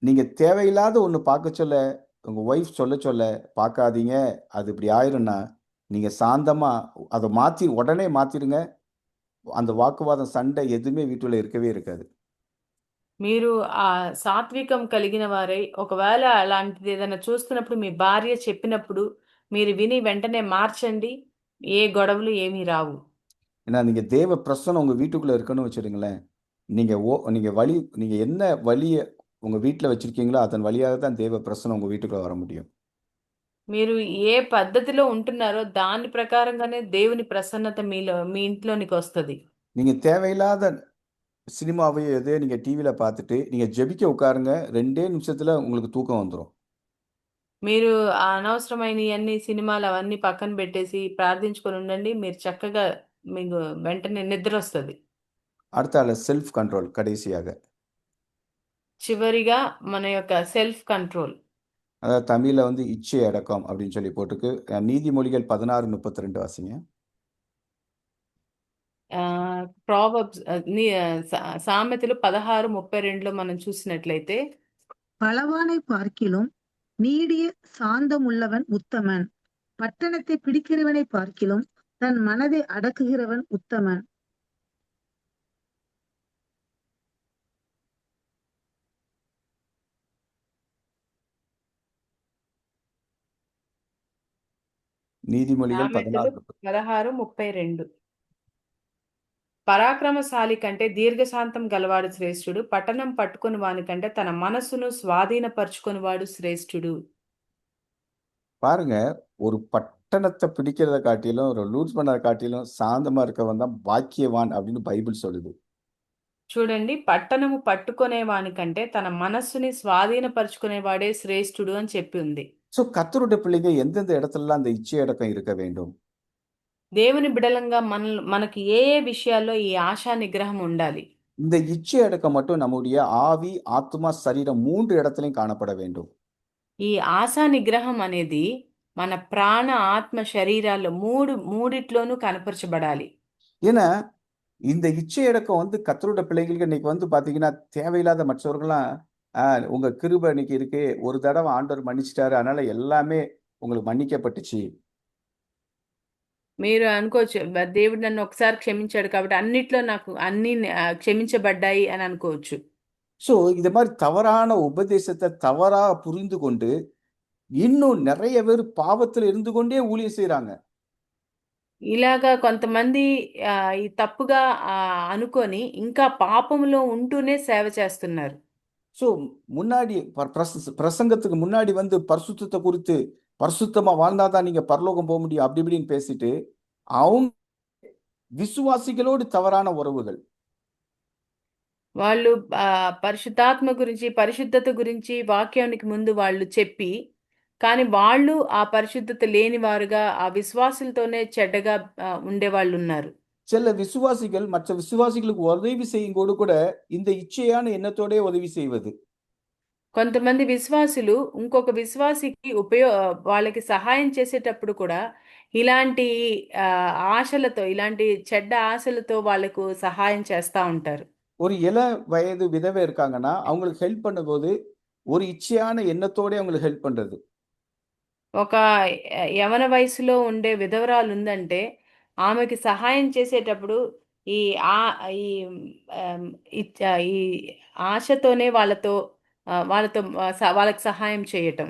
நீங்க தேவையில்லாத ஒன்று பார்க்க சொல்ல உங்க ஒய்ஃப் சொல்ல பார்க்காதீங்க, அது இப்படி ஆயிரும்னா நீங்க சாந்தமா அதை உடனே மாத்திடுங்க. அந்த வாக்குவாதம், சண்டை எதுவுமே வீட்டுல இருக்கவே இருக்காது. మీరు ఆ సాత్వికం కలిగిన వారై ఒకవేళ అలాంటిది ఏదైనా చూస్తున్నప్పుడు మీ భార్య చెప్పినప్పుడు మీరు విని వెంటనే మార్చండి. ఏ గొడవలు ఏమీ రావు. ஏன்னா நீங்கள் தேவ பிரசனம் உங்கள் வீட்டுக்குள்ளே இருக்கணும்னு வச்சுருங்களேன். நீங்கள் என்ன வழியை உங்கள் வீட்டில் வச்சுருக்கீங்களோ அதன் வழியாக தான் தேவ பிரசனம் உங்கள் வீட்டுக்குள்ளே வர முடியும். మీరు ఏ పద్ధతిలో ఉంటున్నారో దాని ప్రకారంగానే దేవుని ప్రసన్నత మీ ఇంట్లోనికి వస్తది. நீங்கள் தேவையில்லாத சினிமாவையோ எதையோ நீங்கள் டிவியில் பார்த்துட்டு நீங்கள் ஜெபிக்க உட்காருங்க, 2 நிமிஷத்தில் உங்களுக்கு தூக்கம் வந்துடும். మీరు ఆ అనవసరమైనయన్ని సినిమాలు అవన్నీ పక్కన పెట్టేసి ప్రార్థించుకొని ఉండండి. మీరు చక్కగా మీకు వెంటనే నిద్రొస్తది. அடுத்தால செல்ஃப் கண்ட்ரோல் கடைசியாக. చివరిగా మన యొక్క సెల్ఫ్ కంట్రోల్. அதாவது தமிழில் வந்து இச்சை அடக்கம் அப்படின்னு சொல்லி போட்டிருக்கு. நீதிமொழிகள் 16:32 வாசிங்க. ప్రావర్బ్స్ సామెతలు 16:32లో మనం చూసినట్లయితే, பலவானை பார்க்கிலும் நீடிய சாந்தமுள்ளவன் உத்தமன், பட்டணத்தை பிடிக்கிறவனை பார்க்கிலும் தன் மனதை அடக்குகிறவன் உத்தமன். நீதிமொழிகள் సామెతలు 16:32. 16:32. పరాక్రమశాలి కంటే దీర్ఘశాంతం గలవాడు శ్రేష్ఠుడు. పట్టణం పట్టుకొని వాని కంటే తన మనస్సును స్వాధీనపరుచుకొని వాడు శ్రేష్ఠుడు. பாருங்க, ஒரு பட்டணத்தை பிடிக்கிறத காட்டிலும் ஒரு லூஸ் பண்ணதை காட்டிலும் சாந்தமா இருக்கவன் தான் பாக்கியவான் அப்படின்னு பைபிள் சொல்லுது. చూడండి, పట్టణము పట్టుకునే వాని కంటే తన మనస్సుని స్వాధీనపరుచుకునేవాడే శ్రేష్ఠుడు అని చెప్పి ఉంది. ஸோ கர்த்தருடைய பிள்ளைங்க எந்தெந்த இடத்துலலாம் அந்த இச்சை அடக்கம் இருக்க வேண்டும்? దేవుని బిడలంగా మనకి ఏ ఏ విషయాల్లో ఈ ఆశా నిగ్రహం ఉండాలి? இந்த இச்சை அடக்கம் மட்டும் நம்முடைய ஆவி, ஆத்மா, சரீரம் 3 இடத்துலையும் காணப்பட வேண்டும். ఈ ఆశా నిగ్రహం అనేది మన ప్రాణ, ఆత్మ, శరీరాల్లో మూడిట్లోనూ కనపరచబడాలి. ஏன்னா இந்த இச்சை அடக்கம் வந்து கர்த்தருடைய பிள்ளைகளுக்கு இன்னைக்கு வந்து பார்த்தீங்கன்னா தேவையில்லாத மற்றவர்கள்லாம் உங்க கிருபை இன்னைக்கு இருக்கு, ஒரு தடவை ஆண்டவர் மன்னிச்சிட்டாரு, அதனால எல்லாமே உங்களுக்கு மன்னிக்கப்பட்டுச்சு. మీరు అనుకోవచ్చు, దేవుడు నన్ను ఒకసారి క్షమించాడు కాబట్టి అన్నిట్లో నాకు అన్ని క్షమించబడ్డాయి అని అనుకోవచ్చు. ஸோ இது மாதிரி தவறான உபதேசத்தை தவறாக புரிந்து கொண்டு இன்னும் நிறைய பேர் பாவத்தில் இருந்து கொண்டே ஊழியம் செய்யறாங்க. ఇలాగా కొంతమంది ఈ తప్పుగా అనుకొని ఇంకా పాపంలో ఉంటూనే సేవ చేస్తున్నారు. ஸோ முன்னாடி பிரசங்கத்துக்கு முன்னாடி வந்து பரிசுத்தத்தை குறித்து பரிசுத்தமா வாழ்ந்தாதான் நீங்க பரலோகம் போக முடியும் அப்படி இப்படின்னு பேசிட்டு அவங்க விசுவாசிகளோடு தவறான உறவுகள். వాళ్ళు పరిశుద్ధాత్మ గురించి, పరిశుద్ధత గురించి వాక్యానికి ముందు వాళ్ళు చెప్పి, కానీ వాళ్ళు ఆ పరిశుద్ధత లేని వారుగా ఆ విశ్వాసులతోనే చెడ్డగా ఉండేవాళ్ళు ఉన్నారు. சில விசுவாசிகள் மற்ற விசுவாசிகளுக்கு உதவி செய்யும் கூட இந்த இச்சையான எண்ணத்தோட உதவி செய்வது. కొంతమంది విశ్వాసులు ఇంకొక విశ్వాసికి వాళ్ళకి సహాయం చేసేటప్పుడు కూడా ఇలాంటి ఆశలతో, ఇలాంటి చెడ్డ ఆశలతో వాళ్ళకు సహాయం చేస్తూ ఉంటారు. ஒரு இள வயது விதவை இருக்காங்கன்னா அவங்களுக்கு ஹெல்ப் பண்ணும்போது ஒரு இச்சையான எண்ணத்தோட அவங்களுக்கு ஹெல்ப் பண்றது. ఒక యవన వయసులో ఉండే విధవరాలు ఉందంటే ఆమెకి సహాయం చేసేటప్పుడు ఈ ఈ ఆశతోనే వాళ్ళకి సహాయం చేయటం.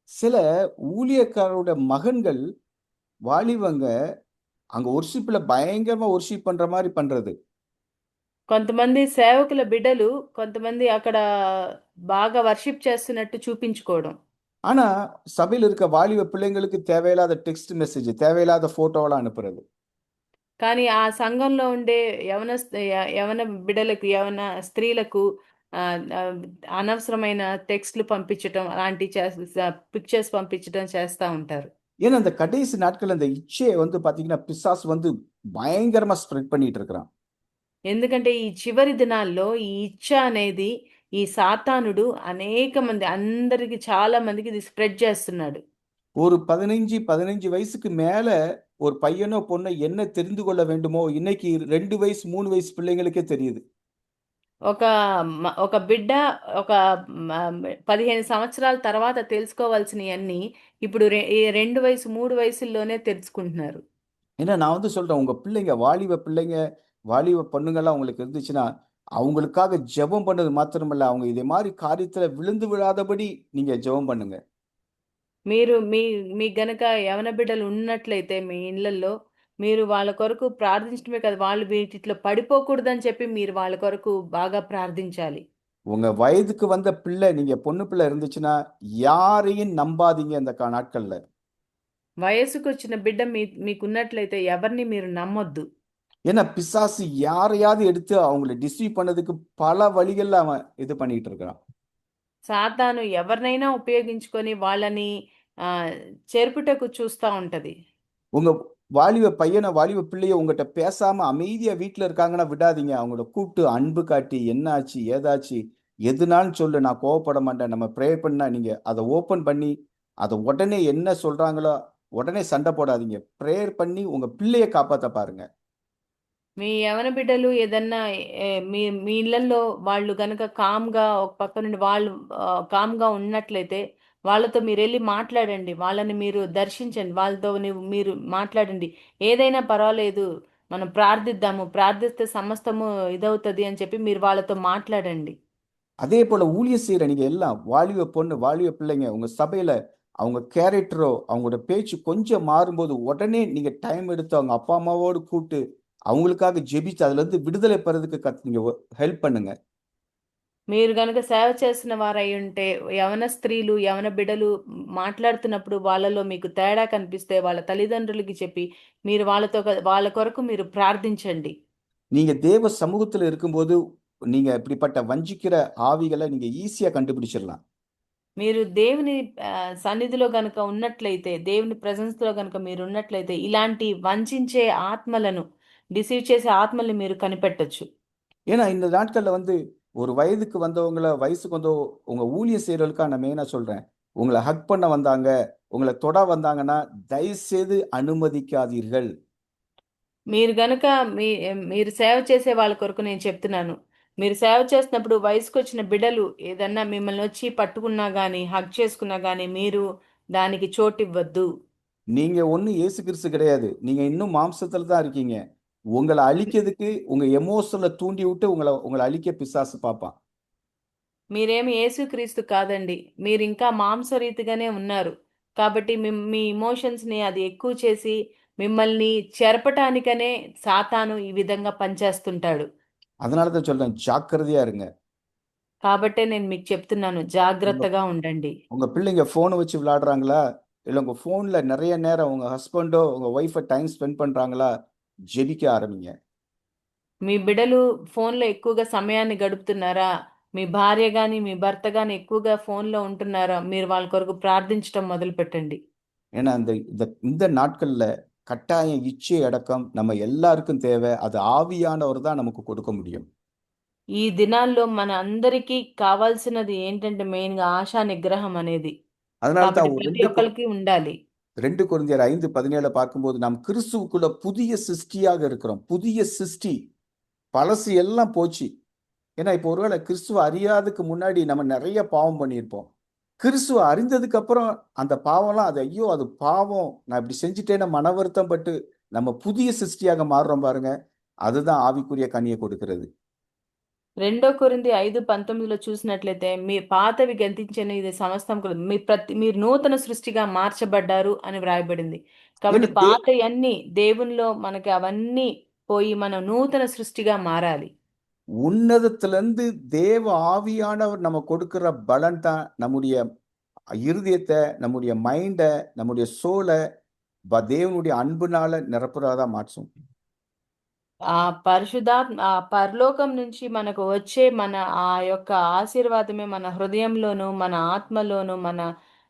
சில ஊழியக்காரோட மகன்கள் வாலிபங்க அங்க ஒர்ஷிப்ல பயங்கரமா ஒர்ஷிப் பண்ற மாதிரி பண்றது. కొంతమంది సేవకుల బిడ్డలు కొంతమంది అక్కడ బాగా వర్షిప్ చేస్తున్నట్టు చూపించుకోవడం. ஆனா சபையில் இருக்க வாலிப பிள்ளைங்களுக்கு தேவையில்லாத டெக்ஸ்ட் மெசேஜ், தேவையில்லாத போட்டோவெல்லாம் அனுப்புறது. కానీ ఆ సంఘంలో ఉండే యవన బిడ్డలకు, యవన స్త్రీలకు అనవసరమైన టెక్స్ట్లు పంపించటం, అలాంటి పిక్చర్స్ పంపించడం చేస్తూ ఉంటారు. ஏன்னா அந்த கடைசி நாட்கள் அந்த இச்சையை வந்து பாத்தீங்கன்னா பிசாசு வந்து பயங்கரமா ஸ்ப்ரெட் பண்ணிட்டு இருக்கிறான். ఎందుకంటే ఈ చివరి దినాల్లో ఈ ఇచ్చ అనేది ఈ సాతానుడు అనేక మంది, అందరికి చాలా మందికి ఇది స్ప్రెడ్ చేస్తున్నాడు. ஒரு 15 வயசுக்கு மேல ஒரு பையனோ பொண்ணோ என்ன தெரிந்து கொள்ள வேண்டுமோ இன்னைக்கு 2 வயசு 3 வயசு பிள்ளைங்களுக்கே தெரியுது. ఒక బిడ్డ ఒక 15 సంవత్సరాల తర్వాత తెలుసుకోవాల్సినవన్నీ ఇప్పుడు 2 వయసు 3 వయసుల్లోనే తెలుసుకుంటున్నారు. ஏன்னா நான் வந்து சொல்றேன், உங்க பிள்ளைங்க, வாலிப பிள்ளைங்க, வாலிப பொண்ணுங்கெல்லாம் உங்களுக்கு இருந்துச்சுன்னா அவங்களுக்காக ஜெபம் பண்ணது மாத்திரமல்ல, அவங்க இதே மாதிரி காரியத்துல விழுந்து விழாதபடி நீங்க ஜெபம் பண்ணுங்க. మీరు మీ మీ గనక యవన బిడ్డలు ఉన్నట్లయితే మీ ఇళ్ళల్లో మీరు వాళ్ళ కొరకు ప్రార్థించడమే కాదు, వాళ్ళు వీటిలో పడిపోకూడదని చెప్పి మీరు వాళ్ళ కొరకు బాగా ప్రార్థించాలి. உங்க வயதுக்கு வந்த பிள்ளை, நீங்க பொண்ணு பிள்ளை இருந்துச்சுன்னா யாரையும் நம்பாதீங்க இந்த நாட்கள்ல. వయసుకు వచ్చిన బిడ్డ మీకున్నట్లయితే ఎవరిని మీరు నమ్మొద్దు. ஏன்னா பிசாசு யாரையாவது எடுத்து அவங்கள டிசீவ் பண்ணதுக்கு பல வழிகள்ல அவன் இது பண்ணிட்டு இருக்கிறான். సాతాను ఎవరినైనా ఉపయోగించుకొని వాళ్ళని చెరుపుటకు చూస్తూ ఉంటది. உங்க வாலிப பையனை வாலிப பிள்ளைய உங்ககிட்ட பேசாம அமைதியா வீட்டுல இருக்காங்கன்னா விடாதீங்க. அவங்கள கூப்பிட்டு அன்பு காட்டி என்னாச்சு ஏதாச்சு எதுனாலும் சொல்லு, நான் கோவப்பட மாட்டேன், நம்ம ப்ரே பண்ணா நீங்க அதை ஓப்பன் பண்ணி அதை உடனே என்ன சொல்றாங்களோ உடனே சண்டை போடாதீங்க. ப்ரேயர் பண்ணி உங்க பிள்ளைய காப்பாத்த பாருங்க. మీ యవన బిడ్డలు ఏదన్నా మీ ఇళ్ళల్లో వాళ్ళు గనక కామ్గా ఒక పక్క నుండి వాళ్ళు కామ్గా ఉన్నట్లయితే వాళ్ళతో మీరు వెళ్ళి మాట్లాడండి, వాళ్ళని మీరు దర్శించండి, వాళ్ళతో మీరు మాట్లాడండి. ఏదైనా పర్వాలేదు, మనం ప్రార్థిద్దాము, ప్రార్థిస్తే సమస్తము ఇదవుతుంది అని చెప్పి మీరు వాళ్ళతో మాట్లాడండి. அதே போல ஊழியம் செய்யற நீங்க எல்லாம் வாலிப பொண்ணு வாலிப பிள்ளைங்க உங்க சபையில அவங்க கேரக்டரோ அவங்களோட பேச்சு கொஞ்சம் மாறும்போது உடனே நீங்க டைம் எடுத்து அவங்க அப்பா அம்மாவோடு கூப்பிட்டு அவங்களுக்காக ஜெபிச்சு அதுல இருந்து விடுதலை பெறதுக்கு நீங்க ஹெல்ப் பண்ணுங்க. మీరు గనక సేవ చేసిన వారై ఉంటే యవన స్త్రీలు యవన బిడ్డలు మాట్లాడుతున్నప్పుడు వాళ్ళలో మీకు తేడా కనిపిస్తే వాళ్ళ తల్లిదండ్రులకి చెప్పి మీరు వాళ్ళ కొరకు మీరు ప్రార్థించండి. நீங்க தேவ சமூகத்துல இருக்கும்போது நீங்க இப்படிப்பட்ட வஞ்சிக்கிற ஆவிகளை நீங்க ஈஸியா கண்டுபிடிச்சிடலாம். మీరు దేవుని సన్నిధిలో గనక ఉన్నట్లయితే, దేవుని ప్రెజెన్స్ లో గనక మీరు ఉన్నట్లయితే ఇలాంటి వంచే ఆత్మలను, డిసీవ్ చేసే ఆత్మల్ని మీరు కనిపెట్టొచ్చు. ஏன்னா இந்த நாட்கள்ல ஒரு வயதுக்கு வந்தவங்கள வயசுக்கு வந்த உங்க ஊழியம் செய்யறதுக்காக நான் மெயினா சொல்றேன். உங்களை ஹக் பண்ண வந்தாங்க, உங்களை தொட வந்தாங்கன்னா தயவு செய்து அனுமதிக்காதீர்கள். మీరు గనక మీరు సేవ చేసే వాళ్ళ కొరకు నేను చెప్తున్నాను. మీరు సేవ చేస్తున్నప్పుడు వయసుకు వచ్చిన బిడ్డలు ఏదన్నా మిమ్మల్ని వచ్చి పట్టుకున్నా గానీ, హగ్ చేసుకున్నా గానీ మీరు దానికి చోటివ్వద్దు. நீங்க ஒன்னும் இயேசு கிறிஸ்து கிடையாது. நீங்க இன்னும் மாம்சத்துல தான் இருக்கீங்க. உங்களை அழிக்கிறதுக்கு உங்க எமோஷனல தூண்டி விட்டு உங்களை அழிக்க பிசாசு பார்ப்பான். మీరేమి యేసుక్రీస్తు కాదండి. మీరు ఇంకా మాంసరీతిగానే ఉన్నారు. కాబట్టి మీ ఇమోషన్స్‌ని అది ఎక్కువ చేసి మిమ్మల్ని చెరపటానికనే సాతాను ఈ విధంగా పనిచేస్తుంటాడు. அதனால தான் சொல்றேன், ஜாக்கிரதையா இருங்க. కాబట్టే నేను మీకు చెప్తున్నాను, உங்க జాగ్రత్తగా ఉండండి. உங்க பிள்ளைங்க ஃபோனை வச்சு விளையாடுறாங்களா? இல்ல உங்க ஃபோன்ல நிறைய நேரம் உங்க ஹஸ்பண்டோ உங்க ஒய்ஃபை டைம் ஸ்பெண்ட் பண்றாங்களா? ஜெபிக்க ஆரம்பிங்க. మీ బిడ్డలు ఫోన్‌లో ఎక్కువగా సమయాన్ని గడుపుతున్నారా? మీ భార్య గాని, మీ భర్త గాని ఎక్కువగా ఫోన్‌లో ఉంటున్నారా? మీరు వాళ్ళ కొరకు ప్రార్థించటం మొదలుపెట్టండి. ஏன்னா இந்த நாட்கள்ல கட்டாயம் இச்சை அடக்கம் நம்ம எல்லாருக்கும் தேவை. அது ஆவியானவர் தான் நமக்கு கொடுக்க முடியும். ఈ దినాల్లో మన అందరికీ కావాల్సినది ఏంటంటే మెయిన్‌గా ఆశా నిగ్రహం అనేది. அதனால కాబట్టి தான் ప్రతి ఒక్కరికి ఉండాలి. 2 கொரிந்தியர் 5:17 பார்க்கும்போது நாம் கிறிஸ்துவுக்குள்ள புதிய சிருஷ்டியாக இருக்கிறோம். புதிய சிருஷ்டி, பழசு எல்லாம் போச்சு. ஏன்னா இப்போ ஒருவேளை கிறிஸ்துவ அறியாததுக்கு முன்னாடி நம்ம நிறைய பாவம் பண்ணியிருப்போம். கிறிஸ்துவ அறிந்ததுக்கு அப்புறம் அந்த பாவம்லாம் அது ஐயோ அது பாவம், நான் இப்படி செஞ்சுட்டேன்னு மன வருத்தம் பட்டு நம்ம புதிய சிருஷ்டியாக மாறுறோம் பாருங்க. அதுதான் ஆவிக்குரிய கனியை கொடுக்கிறது. 2 కొరింథీ 5:19లో చూసినట్లయితే మీ పాతవి గతించెను, ఇది సమస్తం మీరు నూతన సృష్టిగా మార్చబడ్డారు అని వ్రాయబడింది. కాబట్టి ஏன்னா పాతయన్నీ దేవునిలో మనకి అవన్నీ పోయి మనం నూతన సృష్టిగా మారాలి. உன்னதத்திலிருந்து தேவ ஆவியானவர் நம்ம கொடுக்கிற பலன் தான் நம்முடைய இருதயத்தை, நம்முடைய மைண்டை, நம்முடைய சோலை தேவனுடைய அன்புனால நிரப்புறதா மாற்றும். ఆ పరలోకం నుంచి మనకు వచ్చే మన ఆ యొక్క ఆశీర్వాదమే మన హృదయంలోను, మన ఆత్మలోను, మన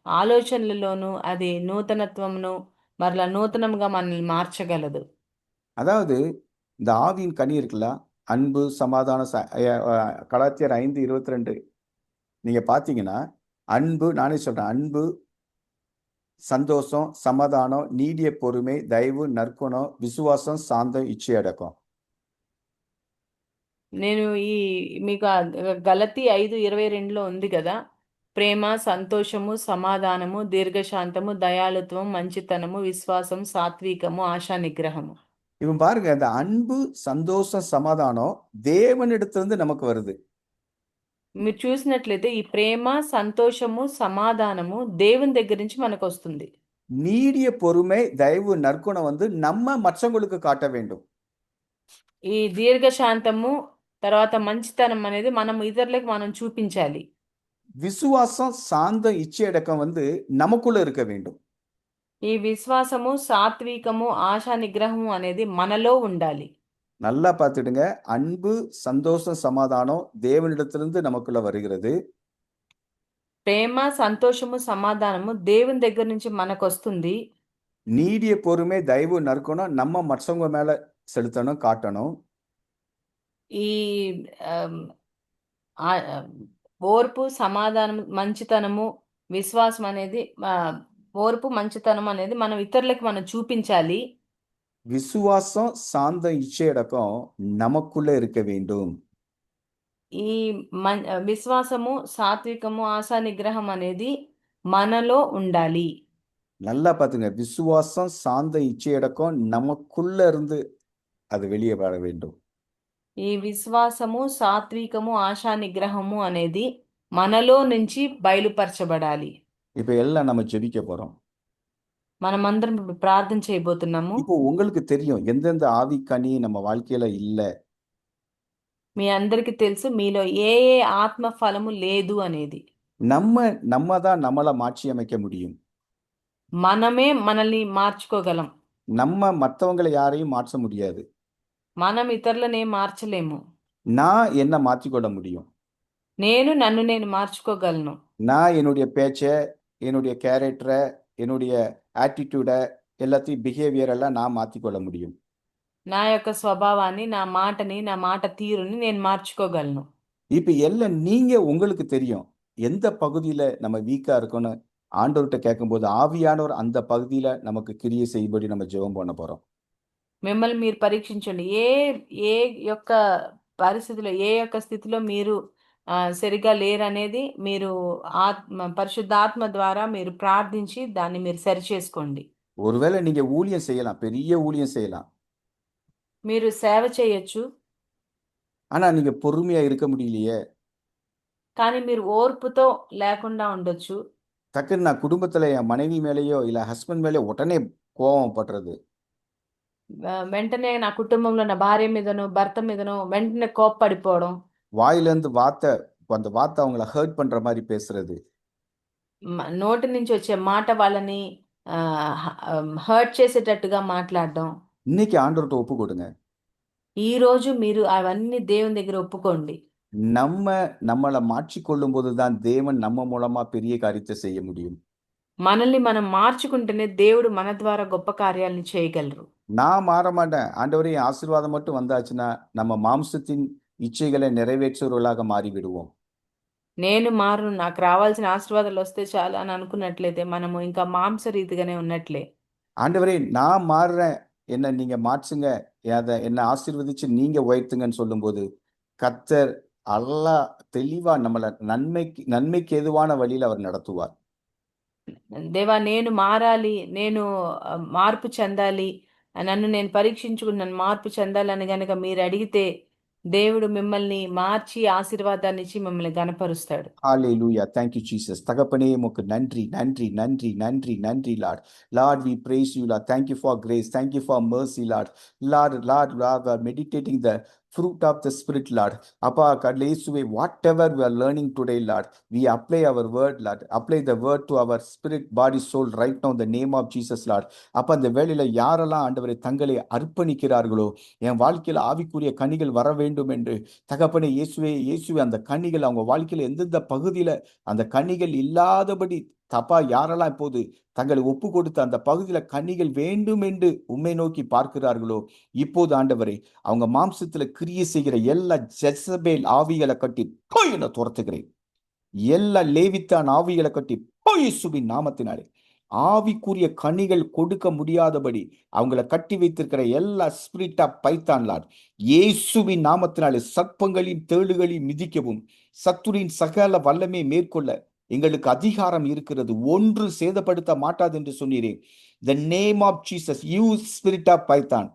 ఆలోచనలలోను అది నూతనత్వమును మరలా నూతనంగా మనల్ని మార్చగలదు. அதாவது இந்த ஆவியின் கனி இருக்குல்ல, அன்பு, சமாதானம், கலாத்தியர் 5:22 நீங்க பாத்தீங்கன்னா, அன்பு, நானே சொல்றேன், அன்பு, சந்தோஷம், சமாதானம், நீடிய பொறுமை, தயவு, நற்குணம், விசுவாசம், சாந்தம், இச்சை அடக்கம். నేను మీకు గలతీ 5:22లో ఉంది కదా, ప్రేమ, సంతోషము, సమాధానము, దీర్ఘశాంతము, దయాళుత్వం, మంచితనము, విశ్వాసం, సాత్వికము, ఆశా నిగ్రహము. இவன் பாருங்க, அந்த அன்பு, சந்தோஷம், சமாதானம் தேவனிடத்திலிருந்து நமக்கு வருது. మీరు చూసినట్లయితే ఈ ప్రేమ, సంతోషము, సమాధానము దేవుని దగ్గర నుంచి మనకు వస్తుంది. நீடிய பொறுமை, தயவு, நற்குணம் வந்து நம்ம மற்றவங்களுக்கு காட்ட வேண்டும். ఈ దీర్ఘశాంతము తర్వాత మంచితనం అనేది మనం ఇతరులకు మనం చూపించాలి. விசுவாசம், சாந்தம், இச்சையடக்கம் வந்து நமக்குள்ள இருக்க வேண்டும். ఈ విశ్వాసము, సాత్వికము, ఆశా నిగ్రహము అనేది మనలో ఉండాలి. நல்லா பார்த்துடுங்க. அன்பு, சந்தோஷம், சமாதானம் தேவனிடத்திலிருந்து நமக்குள்ள வருகிறது. ప్రేమ, సంతోషము, సమాధానము దేవుని దగ్గర నుంచి మనకు వస్తుంది. நீடிய பொறுமை, தயவு, நற்குணம் நம்ம மற்றவங்க மேல செலுத்தணும், காட்டணும். ఈ ఆమ్, ఓర్పు, సమాధానం, మంచితనము, విశ్వాసం అనేది ఓర్పు, మంచితనం అనేది మనం ఇతరులకు మనం చూపించాలి. விசுவாசம், சாந்தம், இச்சையடக்கம் நமக்குள்ள இருக்க வேண்டும். ఈ విశ్వాసము, సాత్వికము, ఆశా నిగ్రహం అనేది మనలో ఉండాలి. நல்லா பார்த்துங்க. விசுவாசம், சாந்தம், இச்சையடக்கம் நமக்குள்ள இருந்து அது வெளியே வர வேண்டும். ఈ విశ్వాసము, సాత్వికము, ఆశా నిగ్రహము అనేది మనలో నుంచి బయలుపరచబడాలి. இப்ப எல்லாம் நம்ம ஜெபிக்க போறோம். మనమందరం ఇప్పుడు ప్రార్థన చేయబోతున్నాము. இப்போ உங்களுக்கு தெரியும் எந்தெந்த ஆவி கனி நம்ம வாழ்க்கையில இல்ல. మీ అందరికీ తెలుసు మీలో ఏ ఏ ఆత్మ ఫలము లేదు అనేది. நம்ம தான் நம்மளை மாற்றி அமைக்க முடியும். మనమే మనల్ని మార్చుకోగలం. நம்ம மற்றவங்களை யாரையும் மாற்ற முடியாது. మనం ఇతరులను ఏం మార్చలేము. நான் என்ன மாற்றிக்கொள்ள முடியும். నేను నన్ను నేను మార్చుకోగలను. நான் என்னுடைய பேச்சை, என்னுடைய கேரக்டரை, என்னுடைய ஆட்டிடியூடை, எல்லாத்தையும் பிஹேவியர் எல்லாம் நான் மாற்றிக்கொள்ள முடியும். నా యొక్క స్వభావాన్ని, నా మాటని, నా మాట తీరుని నేను మార్చుకోగలను. இப்ப எல்லாம் நீங்க உங்களுக்கு தெரியும் எந்த பகுதியில நம்ம வீக்கா இருக்கோன்னு ஆண்டவர்கிட்ட கேட்கும்போது ஆவியானவர் அந்த பகுதியில நமக்கு கிரியை செய்யும்படி நம்ம ஜெபம் பண்ண போறோம். మిమ్మల్ని మీరు పరీక్షించండి. ఏ ఏ యొక్క పరిస్థితిలో, ఏ యొక్క స్థితిలో మీరు సరిగా లేరనేది మీరు పరిశుద్ధాత్మ ద్వారా మీరు ప్రార్థించి దాన్ని మీరు సరి చేసుకోండి. ஒருவேளை நீங்க ஊழியம் செய்யலாம், பெரிய ஊழியம் செய்யலாம். మీరు సేవ చేయొచ్చు. ஆனா நீங்க பொறுமையா இருக்க முடியலையே. కానీ మీరు ఓర్పుతో లేకుండా ఉండొచ్చు. டக்குன்னு நான் குடும்பத்துல என் மனைவி மேலேயோ இல்ல ஹஸ்பண்ட் மேலேயோ உடனே கோபம் படுறது. వెంటనే నా కుటుంబంలో నా భార్య మీదనో భర్త మీదనో వెంటనే కోప్పడిపోవడం. வாயிலிருந்து அந்த வார்த்தை அவங்கள ஹர்ட் பண்ற மாதிரி பேசுறது. నోటి నుంచి వచ్చే మాట వాళ్ళని హర్ట్ చేసేటట్టుగా మాట్లాడడం. இன்னைக்கு ஆண்டவர்கிட்ட ஒப்பு கொடுங்க. ఈ రోజు మీరు అవన్నీ దేవుని దగ్గర ఒప్పుకోండి. நம்மளை மாற்றிக்கொள்ளும் போதுதான் தேவன் நம்ம மூலமா பெரிய காரியத்தை செய்ய முடியும். మనల్ని మనం మార్చుకుంటేనే దేవుడు మన ద్వారా గొప్ప కార్యాలను చేయగలరు. நான் மாற மாட்டேன், ஆண்டவரே என் ஆசீர்வாதம் மட்டும் வந்தாச்சுன்னா நம்ம மாம்சத்தின் இச்சைகளை நிறைவேற்றுவர்களாக மாறி விடுவோம். నేను మారు, నాకు రావాల్సిన ఆశీర్వాదాలు వస్తే చాలు అని అనుకున్నట్లయితే మనము ఇంకా మాంసరీతిగానే ఉన్నట్లే. ஆண்டவரே நான் மாறுறேன், என்ன நீங்க மாற்றுங்க, என்னை ஆசீர்வதிச்சு நீங்க உயர்த்துங்கன்னு சொல்லும்போது கர்த்தர் அல்லாஹ் தெளிவா நம்மளை நன்மைக்கு எதுவான வழியில் அவர் நடத்துவார். దేవా నేను మారాలి, నేను మార్పు చెందాలి, నన్ను నేను పరీక్షించుకుని నన్ను మార్పు చెందాలని గనక మీరు అడిగితే దేవుడు మిమ్మల్ని మార్చి ఆశీర్వాదాన్ని ఇచ్చి మిమ్మల్ని గణపరుస్తాడు. ஹalleluya. Thank you Jesus. தகப்பனே உமக்கு நன்றி நன்றி நன்றி நன்றி நன்றி Lord. Lord, we praise you Lord. Thank you for grace. Thank you for mercy Lord. Lord, we are meditating the fruit of the Spirit Lord. அப்பா கடவுளே இயேசுவே, whatever we are learning today Lord, we apply our word Lord. Apply the word to our spirit, body, soul right now in the name of Jesus Lord. அப்பா அந்த வேளையில யாரெல்லாம் ஆண்டவரே தங்களை அர்ப்பணிக்கிறார்களோ, என் வாழ்க்கையில் ஆவிக்குரிய கனிகள் வர வேண்டும் என்று தகப்பனே இயேசுவே அந்த கனிகள் அவங்க வாழ்க்கையில எந்தெந்த பகுதியில அந்த கனிகள் இல்லாதபடி தப்பா யாரெல்லாம் இப்போது தங்களை ஒப்பு கொடுத்து அந்த பகுதியில கனிகள் வேண்டும் என்று உம்மை நோக்கி பார்க்கிறார்களோ, இப்போது ஆண்டவரே அவங்க மாம்சத்துல கிரியை செய்கிற எல்லா ஜெசபேல் ஆவிகளை கட்டி போய் என துரத்துகிறேன். எல்லா லேவித்தான் ஆவிகளை கட்டி போய் இயேசுவின் நாமத்தினாலே ஆவிக்குரிய கனிகள் கொடுக்க முடியாதபடி அவங்கள கட்டி வைத்திருக்கிற எல்லா ஸ்பிரிட் ஆஃப் பைத்தான் லார்ட் இயேசுவின் நாமத்தினாலே சர்ப்பங்களின் தேளுகளில் மிதிக்கவும் சத்துரின் சகல வல்லமை மேற்கொள்ள எங்களுக்கு அதிகாரம் இருக்கிறது. ஒன்று சேதப்படுத்த மாட்டாது என்று சொன்னீரே. The name of Jesus, you spirit of python,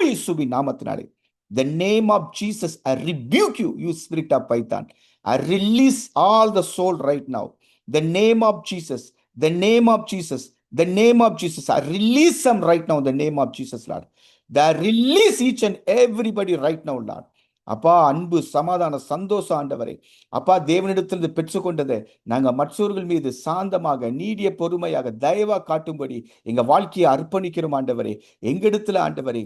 இயேசுவின் நாமத்தினாலே the name of Jesus, I rebuke you, you spirit of Python. I release all the soul right now. The name of Jesus, the name of Jesus, the name of Jesus. I release them right now in the name of Jesus, Lord. I release each and everybody right now, Lord. அப்பா, அன்பு, சமாதான, சந்தோஷம் ஆண்டவரே, அப்பா, தேவனிடத்திலிருந்து பெற்றுக்கொண்டதை நாங்க மற்றவர்கள் மீது சாந்தமாக, நீடிய பொறுமையாக, தயவா காட்டும்படி எங்க வாழ்க்கையை அர்ப்பணிக்கிறோம் ஆண்டவரே. எங்களிடத்துல ஆண்டவரே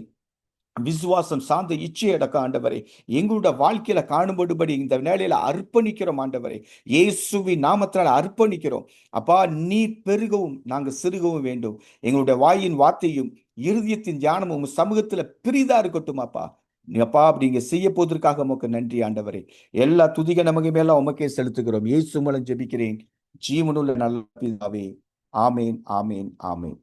விசுவாசம், சாந்த, இச்சை அடக்க ஆண்டவரே எங்களுடைய வாழ்க்கையில காணும்படுபடி இந்த வேளையில அர்ப்பணிக்கிறோம் ஆண்டவரே. இயேசுவின் நாமத்தினால அர்ப்பணிக்கிறோம். அப்பா, நீ பெருகவும் நாங்க சிறுகவும் வேண்டும். எங்களுடைய வாயின் வார்த்தையும் இருதயத்தின் தியானமும் சமூகத்துல பிரிதா இருக்கட்டும் அப்பா. அப்பா, அப்படிங்க செய்ய போவதற்காக உமக்கு நன்றி ஆண்டவரே. எல்லா துதிக நமக்கு மேல உமக்கே செலுத்துகிறோம். இயேசு மூலம் ஜெபிக்கிறேன் ஜீவனுள்ள நல்ல பிதாவே. ஆமேன், ஆமேன், ஆமேன்.